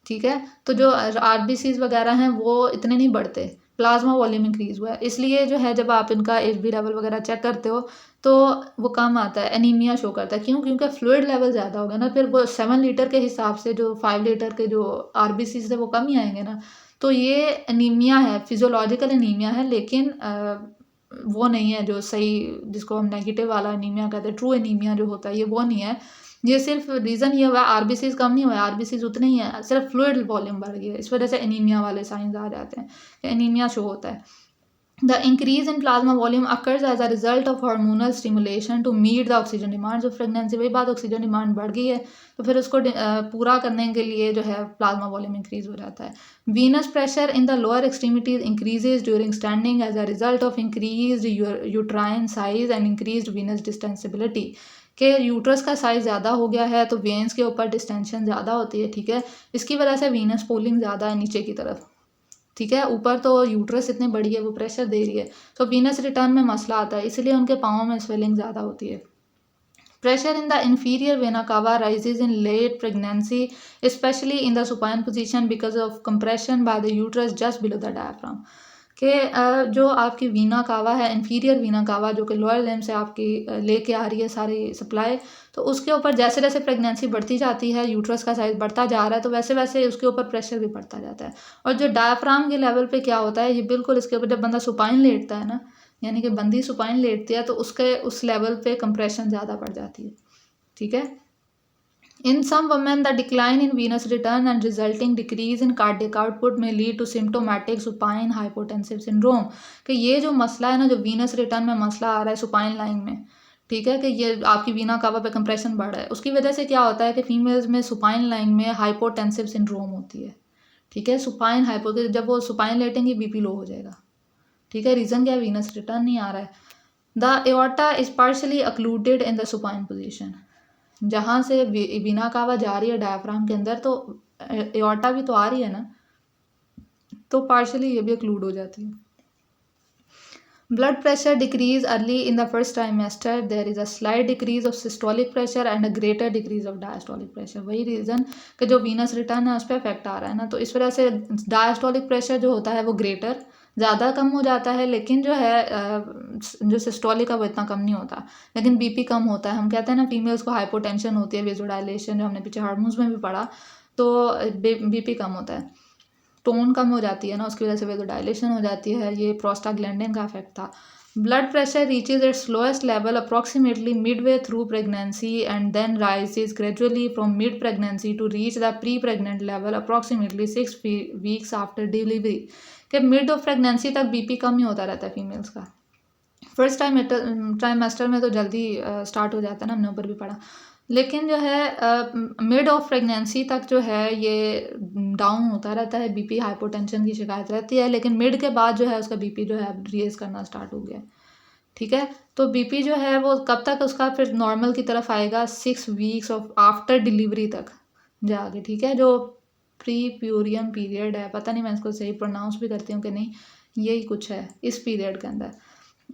ठीक है। तो जो RBCs वगैरह हैं वो इतने नहीं बढ़ते, प्लाज्मा वॉल्यूम इंक्रीज हुआ है। इसलिए जो है जब आप इनका HB लेवल वगैरह चेक करते हो तो वो कम आता है, एनीमिया शो करता है। क्यों? क्योंकि फ्लूइड लेवल ज़्यादा होगा ना, फिर वो 7 लीटर के हिसाब से जो 5 लीटर के जो RBCs है वो कम ही आएंगे ना। तो ये एनीमिया है, फिजियोलॉजिकल एनीमिया है, लेकिन वो नहीं है जो सही, जिसको हम नेगेटिव वाला एनीमिया कहते हैं, ट्रू एनीमिया जो होता है ये वो नहीं है। ये सिर्फ रीज़न ये हुआ है, RBCs कम नहीं हुआ है, RBCs उतने ही है, सिर्फ फ्लूइड वॉल्यूम बढ़ गया है, इस वजह से एनीमिया वाले साइंस आ जाते हैं, एनीमिया शो होता है। The increase in plasma volume occurs as a result of hormonal stimulation to meet the oxygen demand. जो प्रेगनेंसी वही बात, ऑक्सीजन डिमांड बढ़ गई है, तो फिर उसको पूरा करने के लिए जो है प्लाज्मा वॉल्यूम इंक्रीज हो जाता है। Venous pressure in the lower extremities increases during standing as a result of increase uterine size and increase venous distensibility, के यूट्रस का साइज़ ज़्यादा हो गया है तो वेन्स के ऊपर डिस्टेंशन ज़्यादा होती है, ठीक है। इसकी वजह से वीनस पुलिंग ज़्यादा है नीचे की तरफ, ठीक है। ऊपर तो यूट्रस इतनी बड़ी है, वो प्रेशर दे रही है, तो वीनस रिटर्न में मसला आता है, इसलिए उनके पाँव में स्वेलिंग ज़्यादा होती है। Pressure in the inferior vena cava rises in late pregnancy, especially in the supine position because of compression by the uterus just below the diaphragm। कि जो आपकी वीना कावा है, इन्फीरियर वीना कावा, जो कि लोअर लिम्ब से आपकी लेके आ रही है सारी सप्लाई, तो उसके ऊपर जैसे जैसे प्रेगनेंसी बढ़ती जाती है, यूट्रस का साइज बढ़ता जा रहा है, तो वैसे वैसे उसके ऊपर प्रेशर भी बढ़ता जाता है। और जो डायफ्राम के लेवल पे क्या होता है, ये बिल्कुल इसके ऊपर जब बंदा सुपाइन लेटता है ना, यानी कि बंदी सुपाइन लेटती है, तो उसके उस लेवल पे कंप्रेशन ज़्यादा बढ़ जाती है, ठीक है। In some women, the decline in venous return and resulting decrease in cardiac output may lead to symptomatic supine hypotensive syndrome। कि ये जो मसला है ना, जो वीनस रिटर्न में मसला आ रहा है सुपाइन लाइन में, ठीक है, कि ये आपकी वीना कावा पे कंप्रेशन बढ़ रहा है, उसकी वजह से क्या होता है कि फीमेल्स में सुपाइन लाइन में हाइपोटेंसिव सिंड्रोम होती है, ठीक है। सुपाइन हाइपो, जब वो सुपाइन लेटेंगी BP लो हो जाएगा, ठीक है। रीज़न क्या है? वीनस रिटर्न नहीं आ रहा है। The aorta is partially occluded in the supine position, जहाँ से वीना कावा जा रही है डायफ्राम के अंदर, तो एओर्टा भी तो आ रही है ना, तो पार्शली ये भी एक्लूड हो जाती है। Blood pressure decrease early in the first trimester, there is a slight decrease of systolic pressure and a greater decrease of diastolic pressure. वही रीज़न कि जो वीनस रिटर्न है उस पर इफेक्ट आ रहा है ना, तो इस वजह से डायस्टोलिक प्रेशर जो होता है वो ग्रेटर ज़्यादा कम हो जाता है, लेकिन जो है जो सिस्टोलिक है वो इतना कम नहीं होता, लेकिन बीपी कम होता है। हम कहते हैं ना फीमेल्स को हाइपोटेंशन होती है, वेजोडाइलेशन, जो हमने पीछे हार्मोन्स में भी पढ़ा, तो बीपी कम होता है, टोन कम हो जाती है ना, उसकी वजह से वेजोडाइलेशन हो जाती है। ये प्रोस्टाग्लैंडिन का इफेक्ट था। Blood pressure reaches its lowest level approximately midway through pregnancy and then rises gradually from mid pregnancy to reach the pre pregnant level approximately 6 weeks after delivery. कि मिड ऑफ प्रेगनेंसी तक BP कम ही होता रहता है females का। First trimester में तो जल्दी स्टार्ट हो जाता है ना, हमने ऊपर भी पढ़ा, लेकिन जो है मिड ऑफ प्रेगनेंसी तक जो है ये डाउन होता रहता है, बीपी हाइपोटेंशन की शिकायत रहती है, लेकिन मिड के बाद जो है उसका बीपी जो है अब रेज करना स्टार्ट हो गया। ठीक है, तो बीपी जो है वो कब तक उसका फिर नॉर्मल की तरफ आएगा, 6 वीक्स ऑफ आफ्टर डिलीवरी तक जाके। ठीक है, जो प्री प्यूरियम पीरियड है, पता नहीं मैं इसको सही प्रोनाउंस भी करती हूँ कि नहीं, यही कुछ है इस पीरियड के अंदर।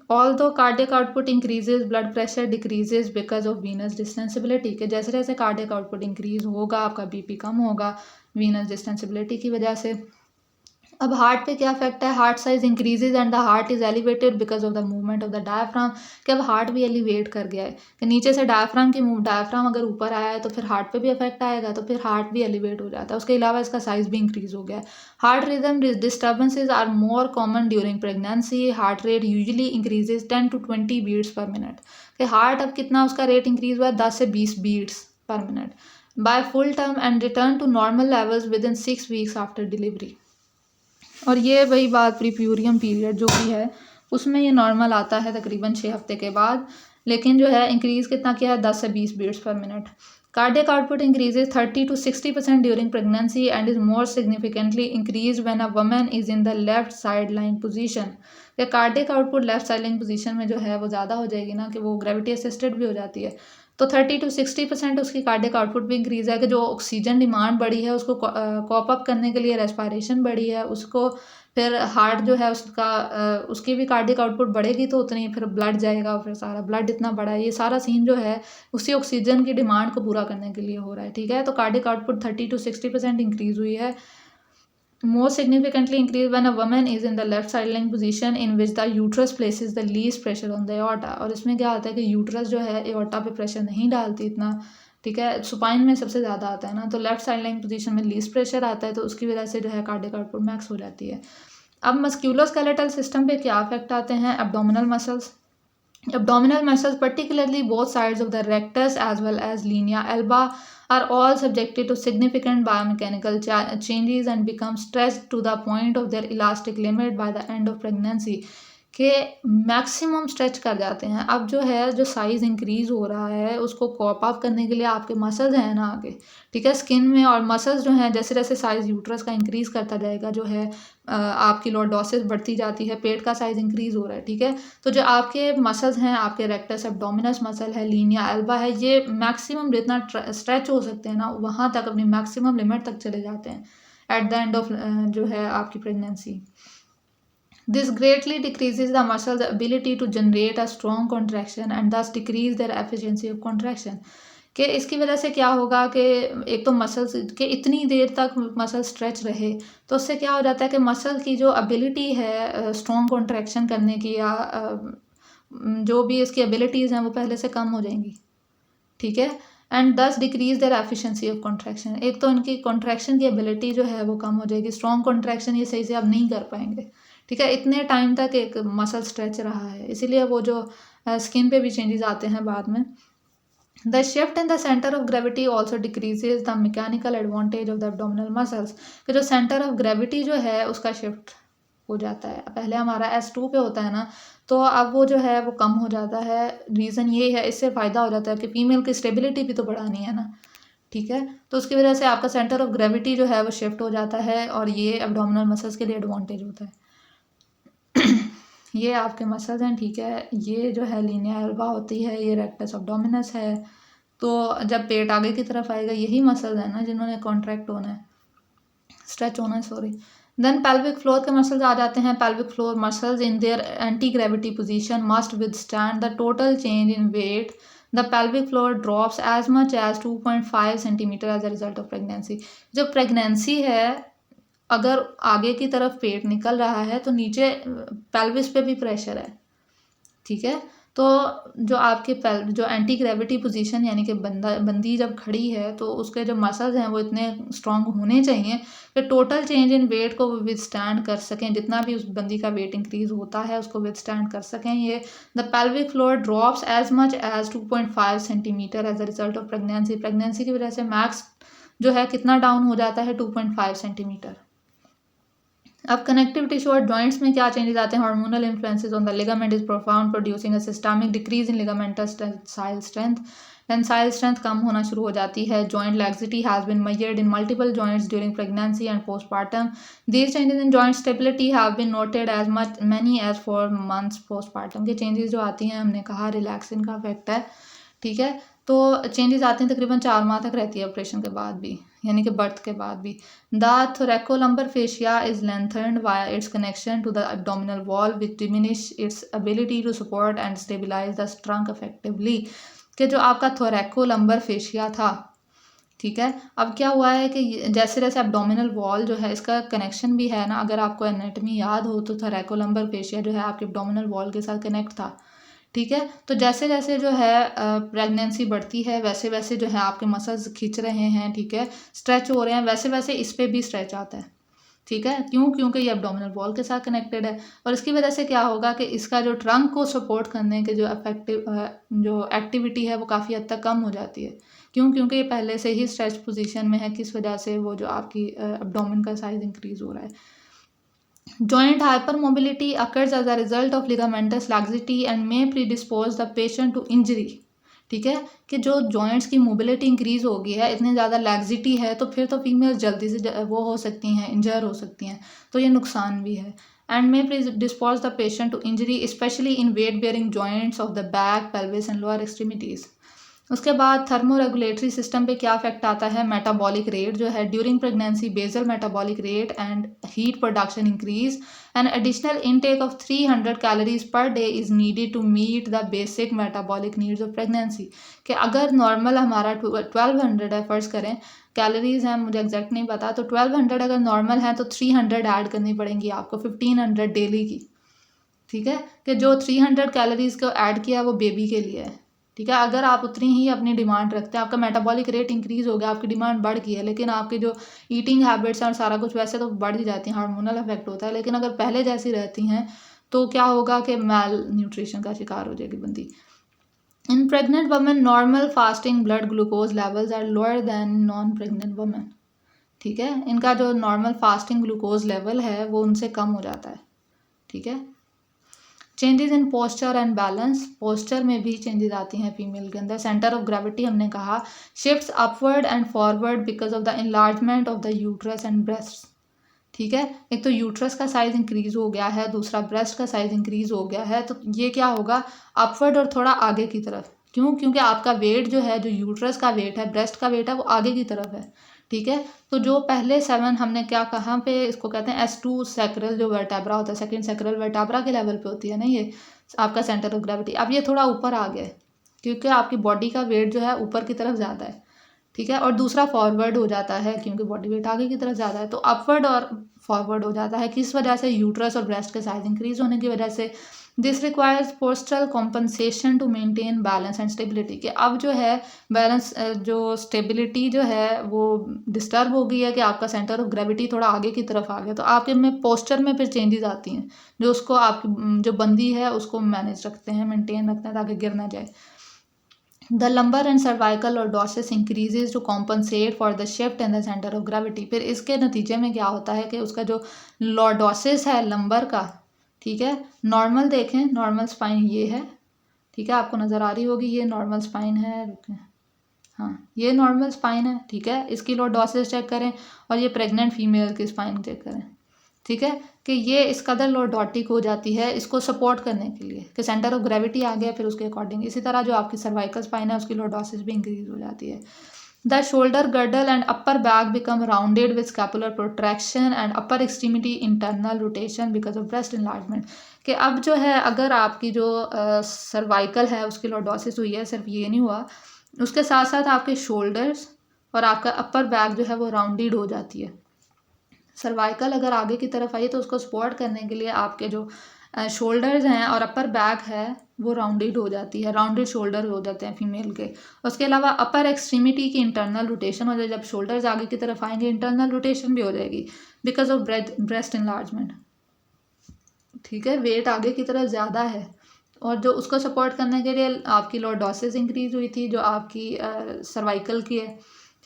Although cardiac output increases, blood pressure decreases because of venous distensibility। के जैसे जैसे cardiac output increase होगा आपका बीपी कम होगा venous distensibility की वजह से। अब हार्ट पे क्या इफेक्ट है, heart size increases and the heart is elevated because of the movement of the diaphragm. कि अब हार्ट भी एलिवेट कर गया है, कि नीचे से डायफ्राम अगर ऊपर आया है तो फिर हार्ट पे भी इफेक्ट आएगा, तो फिर हार्ट भी एलिवेट हो जाता है। उसके अलावा इसका साइज भी इंक्रीज हो गया है। Heart rhythm disturbances are more common during pregnancy. Heart rate usually increases 10 to 20 beats per minute. कि हार्ट अब कितना उसका रेट इंक्रीज हुआ है, 10 से 20 beats per minute by full term and return to normal levels within 6 weeks after delivery. और ये वही बात प्रीप्यूरियम पीरियड जो भी है उसमें ये नॉर्मल आता है तकरीबन 6 हफ्ते के बाद, लेकिन जो है इंक्रीज़ कितना किया है, 10 से 20 beats per minute. Cardiac output increases 30 to 60% during pregnancy and is more significantly increase when a woman is in the left side lying position. या cardiac output left side lying position में जो है वो ज़्यादा हो जाएगी ना, कि वो ग्रेविटी असिस्टेड भी हो जाती है, तो 30 to 60% उसकी कार्डियक आउटपुट भी इंक्रीज है। कि जो ऑक्सीजन डिमांड बढ़ी है उसको कॉप अप करने के लिए रेस्पायरेशन बढ़ी है, उसको फिर हार्ट जो है उसका उसकी भी कार्डियक आउटपुट बढ़ेगी तो उतनी फिर ब्लड जाएगा, फिर सारा ब्लड इतना बड़ा है, ये सारा सीन जो है उसी ऑक्सीजन की डिमांड को पूरा करने के लिए हो रहा है। ठीक है, तो कार्डियक आउटपुट 30 to 60% इंक्रीज हुई है। Most significantly increase when a woman is in the left side lying position in which the uterus places the least pressure on the aorta। और इसमें क्या होता है कि यूट्रस जो है एओर्टा पे प्रेशर नहीं डालती इतना। ठीक है, सुपाइन में सबसे ज़्यादा आता है ना, तो लेफ्ट साइड लाइंग पोजीशन में लीस्ट प्रेशर आता है, तो उसकी वजह से जो है कार्डियक आउटपुट मैक्स हो जाती है। अब मस्क्यूलोस्केलेटल सिस्टम पे क्या इफेक्ट आते हैं, abdominal muscles. Abdominal muscles, particularly both sides of the rectus as well as linea alba, are all subjected to significant biomechanical changes and become stretched to the point of their elastic limit by the end of pregnancy। के maximum stretch कर जाते हैं। अब जो है जो size increase हो रहा है उसको कॉप अप करने के लिए आपके मसल्स हैं ना आगे, ठीक है, स्किन में, और मसल्स जो हैं जैसे जैसे साइज़ यूट्रस का इंक्रीज़ करता जाएगा जो है आपकी लॉर्डोसिस बढ़ती जाती है, पेट का साइज़ इंक्रीज़ हो रहा है। ठीक है, तो जो आपके मसल्स हैं, आपके रेक्टस एब्डोमिनस मसल है, लीनिया एल्बा है, ये मैक्सिमम जितना स्ट्रेच हो सकते हैं ना वहाँ तक अपनी मैक्सिमम लिमिट तक चले जाते हैं एट द एंड ऑफ जो है आपकी pregnancy. This greatly decreases the muscle's ability to generate a strong contraction and thus decrease their efficiency of contraction। कि इसकी वजह से क्या होगा कि एक तो मसल्स के इतनी देर तक मसल स्ट्रेच रहे तो उससे क्या हो जाता है कि मसल की जो एबिलिटी है स्ट्रॉन्ग कॉन्ट्रैक्शन करने की या जो भी इसकी एबिलिटीज़ हैं वो पहले से कम हो जाएंगी। ठीक है, एंड दस decrease there efficiency of contraction. एक तो इनकी कॉन्ट्रैक्शन की एबिलिटी जो है वो कम हो जाएगी, स्ट्रॉन्ग कॉन्ट्रैक्शन ये सही से अब नहीं कर पाएंगे। ठीक है, इतने टाइम तक एक मसल स्ट्रेच रहा है, इसीलिए वो जो स्किन पे भी चेंजेस आते हैं बाद में। The shift in the centre of gravity also decreases the mechanical advantage of the abdominal muscles. कि जो सेंटर ऑफ ग्रेविटी जो है उसका शिफ्ट हो जाता है, पहले हमारा S2 पे होता है ना, तो अब वो जो है वो कम हो जाता है। रीज़न ये है, इससे फ़ायदा हो जाता है कि फ़ीमेल की स्टेबिलिटी भी तो बढ़ानी है ना। ठीक है, तो उसकी वजह से आपका सेंटर ऑफ ग्रेविटी जो है वो शिफ्ट हो जाता है और ये एब्डोमिनल मसल्स के लिए एडवांटेज होता है। ये आपके मसल्स हैं, ठीक है, ये जो है लीनिया एल्बा होती है, ये रेक्टस एब्डोमिनस है। तो जब पेट आगे की तरफ आएगा यही मसल्स है ना जिन्होंने कॉन्ट्रैक्ट होना है, स्ट्रेच होना है, सॉरी। देन पेल्विक फ्लोर के मसल्स आ जाते हैं। Pelvic floor muscles in their anti gravity position must withstand the total change in weight. The pelvic floor drops as much as 2.5 centimetre as a result of pregnancy. जब pregnancy है, अगर आगे की तरफ पेट निकल रहा है तो नीचे पेल्विस पे भी प्रेशर है, ठीक है। तो जो आपके जो एंटी ग्रेविटी पोजीशन यानी कि बंदी जब खड़ी है तो उसके जो मसल्स हैं वो इतने स्ट्रांग होने चाहिए कि टोटल चेंज इन वेट को विदस्टैंड कर सकें, जितना भी उस बंदी का वेट इंक्रीज होता है उसको विदस्टैंड कर सकें ये। The pelvic floor drops as much as 2.5 centimetre as a result of pregnancy. Pregnancy की वजह से मैक्स जो है कितना डाउन हो जाता है, 2.5 सेंटीमीटर। अब कनेक्टिव टिश्यू और जॉइंट्स में क्या चेंजेस आते हैं? Hormonal influences on the ligament is profound, producing a systemic decrease in ligamental tensile strength. Tensile strength कम होना शुरू हो जाती है। Joint laxity has been measured in multiple joints during pregnancy and postpartum. These changes in joint stability have been noted as much many as 4 months postpartum. के changes जो आती हैं, हमने कहा रिलैक्सिन का इफेक्ट है, ठीक है। तो चेंजेस आते हैं तकरीबन 4 माह तक रहती है ऑपरेशन के बाद भी, यानी कि बर्थ के बाद भी। The thoracolumbar fascia is lengthened via its connection to the abdominal wall which diminish its ability to support and stabilize the trunk effectively। कि जो आपका thoracolumbar fascia था, ठीक है, अब क्या हुआ है कि जैसे जैसे एब्डोमिनल वॉल जो है इसका कनेक्शन भी है ना, अगर आपको एनाटमी याद हो तो thoracolumbar fascia जो है आपके एब्डोमिनल वॉल के साथ कनेक्ट था, ठीक है। तो जैसे जैसे जो है प्रेगनेंसी बढ़ती है वैसे वैसे जो है आपके मसल्स खींच रहे हैं, ठीक है, स्ट्रेच हो रहे हैं, वैसे वैसे इस पर भी स्ट्रेच आता है, ठीक है। क्यों? क्योंकि ये एब्डोमिनल वॉल के साथ कनेक्टेड है। और इसकी वजह से क्या होगा कि इसका जो ट्रंक को सपोर्ट करने के जो जो एक्टिविटी है वो काफ़ी हद तक कम हो जाती है। क्यों? क्योंकि ये पहले से ही स्ट्रेच पोजीशन में है। किस वजह से? वो जो आपकी एब्डोमेन का साइज इंक्रीज हो रहा है। Joint hypermobility occurs as a result of ligamentous laxity and may predispose the patient to injury। ठीक है, कि जो जॉइंट्स की मोबिलिटी इंक्रीज हो गई है, इतनी ज़्यादा लैक्सिटी है, तो फिर तो फीमेल्स जल्दी से वो हो सकती हैं, इंजर हो सकती हैं, तो ये नुकसान भी है। And may dispose the patient to injury especially in weight bearing joints of the back, pelvis and lower extremities. उसके बाद थर्मोरेगुलेटरी सिस्टम पे क्या इफेक्ट आता है? मेटाबॉलिक रेट जो है during pregnancy, basal metabolic rate and heat production increase. An additional intake of 300 calories per day is needed to meet the basic metabolic needs of pregnancy. कि अगर normal हमारा 1200 है, फ़र्ज़ करें कैलोरीज हैं, मुझे एग्जैक्ट नहीं पता, तो 1200 अगर नॉर्मल है तो 300 ऐड करनी पड़ेंगी आपको, 1500 डेली की, ठीक है। कि जो 300 कैलोरीज को ऐड किया वो बेबी के लिए है, ठीक है। अगर आप उतनी ही अपनी डिमांड रखते हैं, आपका मेटाबॉलिक रेट इंक्रीज हो गया, आपकी डिमांड बढ़ गई है, लेकिन आपकी जो ईटिंग हैबिट्स हैं और सारा कुछ वैसे तो बढ़ ही जाती हैं, हार्मोनल इफेक्ट होता है, लेकिन अगर पहले जैसी रहती हैं तो क्या होगा कि मैल न्यूट्रिशन का शिकार हो जाएगी बंदी। In pregnant women normal fasting blood glucose levels are lower than non pregnant women, ठीक है। इनका जो नॉर्मल फास्टिंग ग्लूकोज लेवल है वो उनसे कम हो जाता है, ठीक है। Changes in posture and balance, posture में भी चेंजेस आती हैं फीमेल के अंदर। सेंटर ऑफ ग्रेविटी हमने कहा shifts upward and forward because of the enlargement of the uterus and breast, ठीक है। एक तो यूट्रस का साइज इंक्रीज हो गया है, दूसरा ब्रेस्ट का साइज इंक्रीज हो गया है, तो ये क्या होगा? अपवर्ड और थोड़ा आगे की तरफ। क्यों? क्योंकि आपका वेट जो है, जो यूट्रस का वेट है, ब्रेस्ट का वेट है, वो आगे की तरफ है, ठीक है। तो जो पहले 7 हमने क्या कहा पे, इसको कहते हैं S2 सैक्रल जो वर्टेब्रा होता है, सेकंड सैक्रल वर्टेब्रा के लेवल पे होती है ना ये आपका सेंटर ऑफ ग्रेविटी। अब ये थोड़ा ऊपर आ गया है क्योंकि आपकी बॉडी का वेट जो है ऊपर की तरफ ज़्यादा है, ठीक है। और दूसरा फॉरवर्ड हो जाता है क्योंकि बॉडी वेट आगे की तरफ ज़्यादा है, तो अपवर्ड और फॉरवर्ड हो जाता है। किस वजह से? यूट्रस और ब्रेस्ट के साइज इंक्रीज होने की वजह से। This requires postural compensation to maintain balance and stability. कि अब जो है बैलेंस, जो स्टेबिलिटी जो है वो डिस्टर्ब हो गई है कि आपका सेंटर ऑफ ग्रेविटी थोड़ा आगे की तरफ आ गया, तो आपके में पोस्चर में फिर चेंजेस आती हैं जो उसको आपकी जो बंदी है उसको मैनेज रखते हैं, मेंटेन रखते हैं ताकि गिर ना जाए। The lumbar and cervical lordosis increases to compensate for the shift in the centre of gravity. फिर इसके नतीजे में क्या होता है कि उसका जो लॉर्डोसिस है लंबर का, ठीक है, नॉर्मल देखें, नॉर्मल स्पाइन ये है, ठीक है, आपको नज़र आ रही होगी, ये नॉर्मल स्पाइन है, रुकें, हाँ ये नॉर्मल स्पाइन है, ठीक है। इसकी लॉर्डोसिस चेक करें और ये प्रेग्नेंट फीमेल की स्पाइन चेक करें, ठीक है, कि ये इस कदर लॉर्डोटिक हो जाती है इसको सपोर्ट करने के लिए कि सेंटर ऑफ ग्रेविटी आ गया, फिर उसके अकॉर्डिंग। इसी तरह जो आपकी सर्वाइकल स्पाइन है उसकी लॉर्डोसिस भी इंक्रीज हो जाती है। The shoulder girdle and upper back become rounded with scapular protraction and upper extremity internal rotation because of breast enlargement. कि अब जो है अगर आपकी जो सर्वाइकल है उसकी लॉर्डोसिस हुई है, सिर्फ ये नहीं हुआ, उसके साथ साथ आपके शोल्डर्स और आपका अपर बैक जो है वो राउंडेड हो जाती है। सर्वाइकल अगर आगे की तरफ आई तो उसको सपोर्ट करने के लिए आपके जो शोल्डर्स हैं और अपर बैक है वो राउंडेड हो जाती है, राउंडेड शोल्डर हो जाते हैं फीमेल के। उसके अलावा अपर एक्सट्रीमिटी की इंटरनल रोटेशन हो जाए, जब शोल्डर्स आगे की तरफ आएंगे इंटरनल रोटेशन भी हो जाएगी बिकॉज ऑफ ब्रेस्ट इनलार्जमेंट। ठीक है, वेट आगे की तरफ ज़्यादा है और जो उसको सपोर्ट करने के लिए आपकी लॉर्डोसिस इंक्रीज हुई थी जो आपकी सर्वाइकल की है।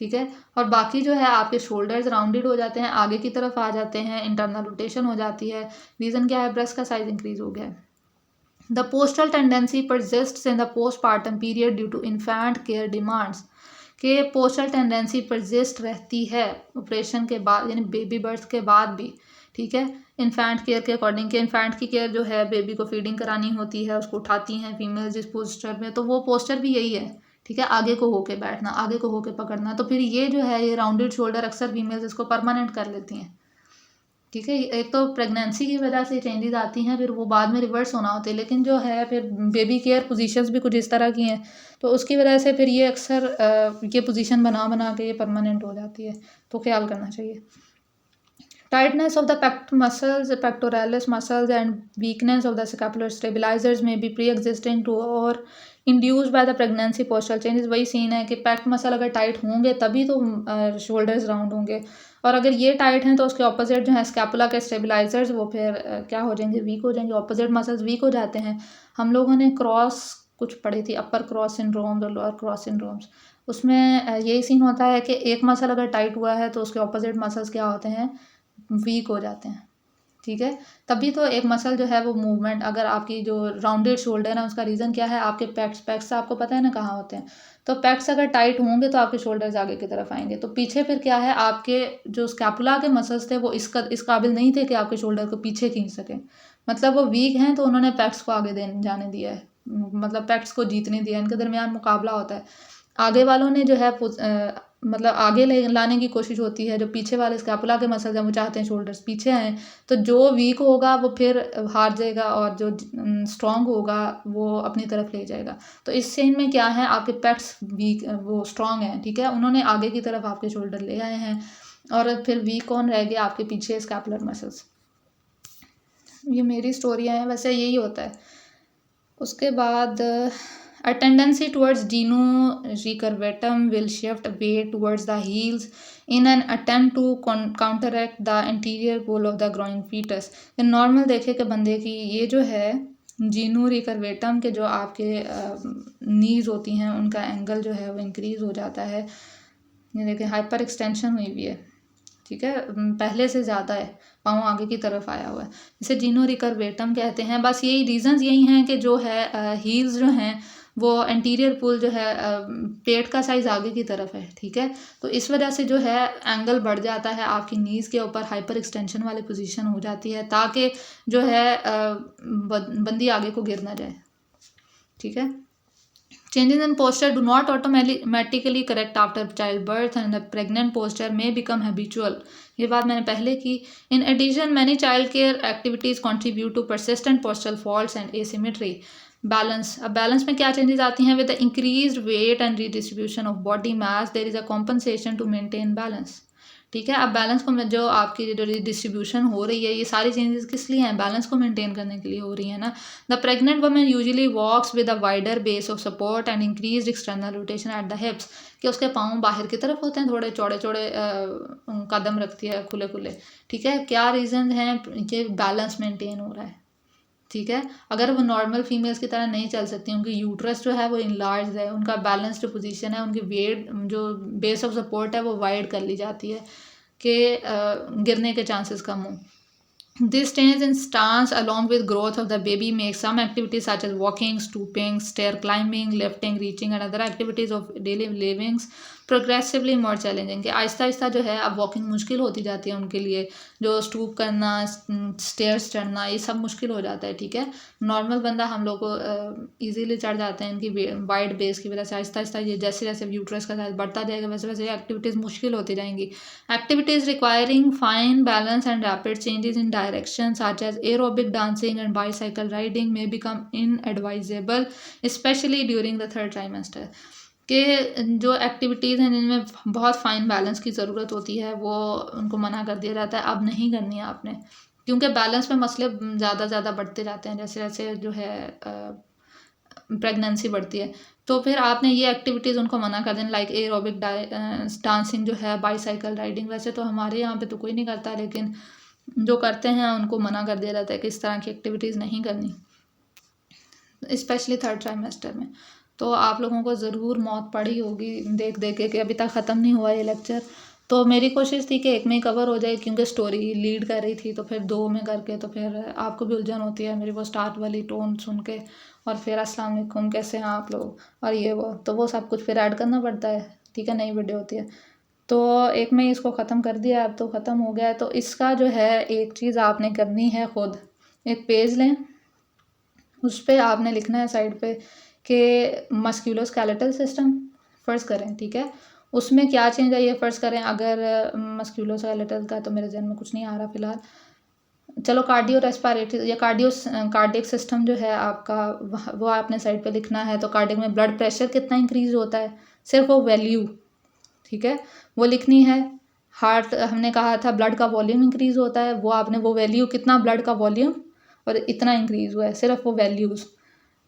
ठीक है, और बाकी जो है आपके शोल्डर्स राउंडेड हो जाते हैं, आगे की तरफ आ जाते हैं, इंटरनल रोटेशन हो जाती है। रीज़न क्या है? ब्रेस्ट का साइज इंक्रीज हो गया है। The postural tendency persists in the postpartum period due to infant care demands. के पोस्टल टेंडेंसी परसिस्ट रहती है ऑपरेशन के बाद, यानी बेबी बर्थ के बाद भी। ठीक है, इन्फेंट केयर के अकॉर्डिंग के इन्फेंट की केयर जो है, बेबी को फीडिंग करानी होती है, उसको उठाती हैं फीमेल जिस पोस्चर में, तो वो पोस्चर भी यही है। ठीक है, आगे को होके बैठना, आगे को होके पकड़ना, तो फिर ये जो है ये राउंडेड शोल्डर अक्सर फीमेल्स इसको परमानेंट कर लेती हैं। ठीक है, एक तो प्रेगनेंसी की वजह से चेंजेस आती हैं, फिर वो बाद में रिवर्स होना होते हैं, लेकिन जो है फिर बेबी केयर पोजीशंस भी कुछ इस तरह की हैं, तो उसकी वजह से फिर ये अक्सर ये पोजीशन बना बना के ये परमानेंट हो जाती है, तो ख्याल करना चाहिए। Tightness of the pect muscles, pectoralis muscles, and weakness of the scapular stabilizers may be pre-existing to or induced by the pregnancy postural changes। वही सीन है कि पैक्ट मसल अगर टाइट होंगे तभी तो शोल्डर्स राउंड होंगे, और अगर ये टाइट हैं तो उसके ऑपोजिट जो है स्कैपुला के स्टेबिलाइजर्स वो फिर क्या हो जाएंगे? वीक हो जाएंगे, ऑपोजिट मसल्स वीक हो जाते हैं। हम लोगों ने क्रॉस कुछ पढ़ी थी, अपर क्रॉस सिंड्रोम्स और लोअर क्रॉस सिंड्रोम्स, उसमें यही सीन होता है कि एक मसल अगर टाइट हुआ है तो उसके ऑपोजिट मसल्स क्या होते हैं? वीक हो जाते हैं। ठीक है, तभी तो एक मसल जो है वो मूवमेंट, अगर आपकी जो राउंडेड शोल्डर है उसका रीज़न क्या है? आपके पैक्स आपको पता है ना कहाँ होते हैं, तो पैक्स अगर टाइट होंगे तो आपके शोल्डर्स आगे की तरफ आएंगे, तो पीछे फिर क्या है? आपके जो स्कैपुला के मसल्स थे वो इस काबिल नहीं थे कि आपके शोल्डर को पीछे खींच सकें, मतलब वो वीक हैं, तो उन्होंने पैक्स को आगे जाने दिया है, मतलब पैक्स को जीतने दिया, इनके दरमियान मुकाबला होता है। आगे वालों ने जो है मतलब आगे ले लाने की कोशिश होती है, जो पीछे वाले स्कैपुला के मसल्स हैं वो चाहते हैं शोल्डर्स पीछे आएँ, तो जो वीक होगा वो फिर हार जाएगा और जो स्ट्रॉन्ग होगा वो अपनी तरफ ले जाएगा। तो इस सीन में क्या है? आपके पैक्स वीक वो स्ट्रॉन्ग हैं। ठीक है, उन्होंने आगे की तरफ आपके शोल्डर ले आए हैं, और फिर वीक कौन रह गया? आपके पीछे स्कैपुलर मसल्स। ये मेरी स्टोरियाँ हैं, वैसे यही होता है। उसके बाद a tendency towards dino recurvatum will shift weight towards the heels in an attempt to counteract the anterior pull of the growing fetus। Normal देखे कि बंदे की ये जो है जीनो रिकर्वेटम के जो आपके नीज होती हैं उनका एंगल जो है वो इंक्रीज हो जाता है। ये देखें हाइपर एक्सटेंशन हुई हुई है। ठीक है, पहले से ज़्यादा है, पाँव आगे की तरफ आया हुआ है, इसे जीनो रिकर्वेटम कहते हैं। बस यही रीजंस यही हैं कि जो है हील्स जो हैं वो एंटीरियर पुल जो है पेट का साइज़ आगे की तरफ है। ठीक है, तो इस वजह से जो है एंगल बढ़ जाता है, आपकी नीज़ के ऊपर हाइपर एक्सटेंशन वाली पोजीशन हो जाती है, ताकि जो है बंदी आगे को गिर ना जाए। ठीक है, Changes in posture do not automatically correct after childbirth and the pregnant posture may become habitual। ये बात मैंने पहले की। In addition, many child care activities contribute to persistent postural faults and asymmetry। Balance, अब बैलेंस में क्या changes आती हैं? With the increased weight and redistribution of body mass there is a compensation to maintain balance. ठीक है, अब balance को जो आपकी जो डिस्ट्रीब्यूशन हो रही है, ये सारी चेंजेस किस लिए हैं? बैलेंस को मेंटेन करने के लिए हो रही है ना। The pregnant woman usually walks with a wider base of support and increased external rotation at the hips. कि उसके पाँव बाहर की तरफ होते हैं, थोड़े चौड़े चौड़े कदम रखती है, खुले खुले। ठीक है, क्या रीज़न हैं? कि बैलेंस मेंटेन हो रहा है। ठीक है, अगर वो नॉर्मल फीमेल्स की तरह नहीं चल सकती, उनकी यूट्रस जो है वो इनलार्ज है, उनका बैलेंस जो पोजीशन है, उनकी वेट जो बेस ऑफ सपोर्ट है वो वाइड कर ली जाती है कि गिरने के चांसेस कम हों। This change in stance, along with growth of the baby, makes some activities such as walking, stooping, stair climbing, lifting, reaching, and other activities of daily livings progressively more challenging कि आहिस्ता आहिस्ता जो है अब walking मुश्किल होती जाती है उनके लिए, जो स्टूप करना, स्टेयर्स चढ़ना, ये सब मुश्किल हो जाता है। ठीक है, नॉर्मल बंदा हम लोग को ईजीली चढ़ जाते हैं इनकी वाइड बेस की वजह से। आहिस्ता आहिस्ता ये जैसे जैसे यूट्रस का साइज बढ़ता जाएगा वैसे वैसे एक्टिविटीज़ मुश्किल होती जाएंगी। Activities requiring fine balance and rapid changes in direction, such as aerobic dancing and bicycle riding, may become inadvisable, especially during the third trimester. कि जो एक्टिविटीज़ हैं जिनमें बहुत फाइन बैलेंस की ज़रूरत होती है वो उनको मना कर दिया जाता है, अब नहीं करनी है आपने, क्योंकि बैलेंस में मसले ज़्यादा ज़्यादा बढ़ते जाते हैं जैसे जैसे जो है प्रेगनेंसी बढ़ती है। तो फिर आपने ये एक्टिविटीज़ उनको मना कर देना, लाइक एरोबिक डांसिंग जो है, बाईसाइकिल राइडिंग। वैसे तो हमारे यहाँ पे तो कोई नहीं करता, लेकिन जो करते हैं उनको मना कर दिया जाता है कि इस तरह की एक्टिविटीज़ नहीं करनी, स्पेशली थर्ड ट्राइमेस्टर में। तो आप लोगों को ज़रूर मौत पड़ी होगी देख देख के कि अभी तक ख़त्म नहीं हुआ ये लेक्चर। तो मेरी कोशिश थी कि एक में ही कवर हो जाए, क्योंकि स्टोरी लीड कर रही थी, तो फिर दो में करके तो फिर आपको भी उलझन होती है मेरी वो स्टार्ट वाली टोन सुन के, और फिर अस्सलाम वालेकुम कैसे हैं आप लोग और ये वो, तो वो सब कुछ फिर ऐड करना पड़ता है। ठीक है, नई वीडियो होती है। तो एक में इसको ख़त्म कर दिया, अब तो ख़त्म हो गया है। तो इसका जो है एक चीज़ आपने करनी है, ख़ुद एक पेज लें, उस पर आपने लिखना है साइड पे कि मस्क्यूलोस्केलेटल सिस्टम फ़र्ज़ करें। ठीक है, उसमें क्या चेंज है ये फ़र्ज़ करें। अगर मस्क्यूलोस्केलेटल का तो मेरे जहन में कुछ नहीं आ रहा फ़िलहाल। चलो कार्डियो रेस्पिरेटरी या कार्डियक सिस्टम जो है आपका, वो आपने साइड पे लिखना है। तो कार्डियक में ब्लड प्रेशर कितना इंक्रीज़ होता है, सिर्फ वो वैल्यू, ठीक है, वो लिखनी है। हार्ट, हमने कहा था ब्लड का वॉल्यूम इंक्रीज़ होता है, वो आपने वो वैल्यू, कितना ब्लड का वॉल्यूम और इतना इंक्रीज़ हुआ है, सिर्फ वो वैल्यूज़।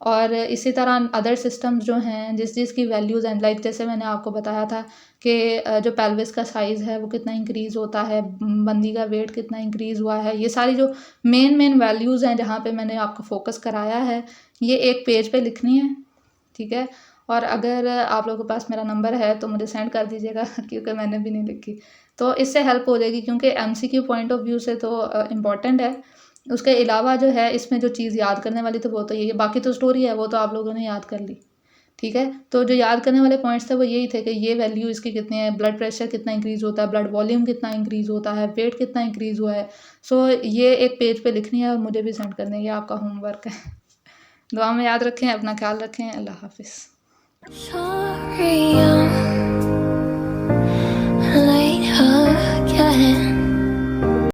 और इसी तरह अदर सिस्टम्स जो हैं जिस जिसकी वैल्यूज़ हैं, लाइक जैसे मैंने आपको बताया था कि जो पेल्विस का साइज़ है वो कितना इंक्रीज़ होता है, बंदी का वेट कितना इंक्रीज़ हुआ है, ये सारी जो मेन वैल्यूज़ हैं जहाँ पे मैंने आपको फोकस कराया है, ये एक पेज पे लिखनी है। ठीक है, और अगर आप लोगों के पास मेरा नंबर है तो मुझे सेंड कर दीजिएगा क्योंकि मैंने भी नहीं लिखी, तो इससे हेल्प हो जाएगी, क्योंकि एमसीक्यू पॉइंट ऑफ व्यू से तो इम्पॉर्टेंट है। उसके अलावा जो है इसमें जो चीज़ याद करने वाली तो वो तो यही है, बाकी तो स्टोरी है वो तो आप लोगों ने याद कर ली। ठीक है, तो जो याद करने वाले पॉइंट्स थे वो यही थे कि ये वैल्यू इसकी कितनी है, ब्लड प्रेशर कितना इंक्रीज़ होता है, ब्लड वॉल्यूम कितना इंक्रीज़ होता है, वेट कितना इंक्रीज़ हुआ है। सो ये एक पेज पे लिखनी है और मुझे भी सेंड करनी है, ये आपका होमवर्क है। दुआ में याद रखें, अपना ख्याल रखें, अल्लाह हाफिज़।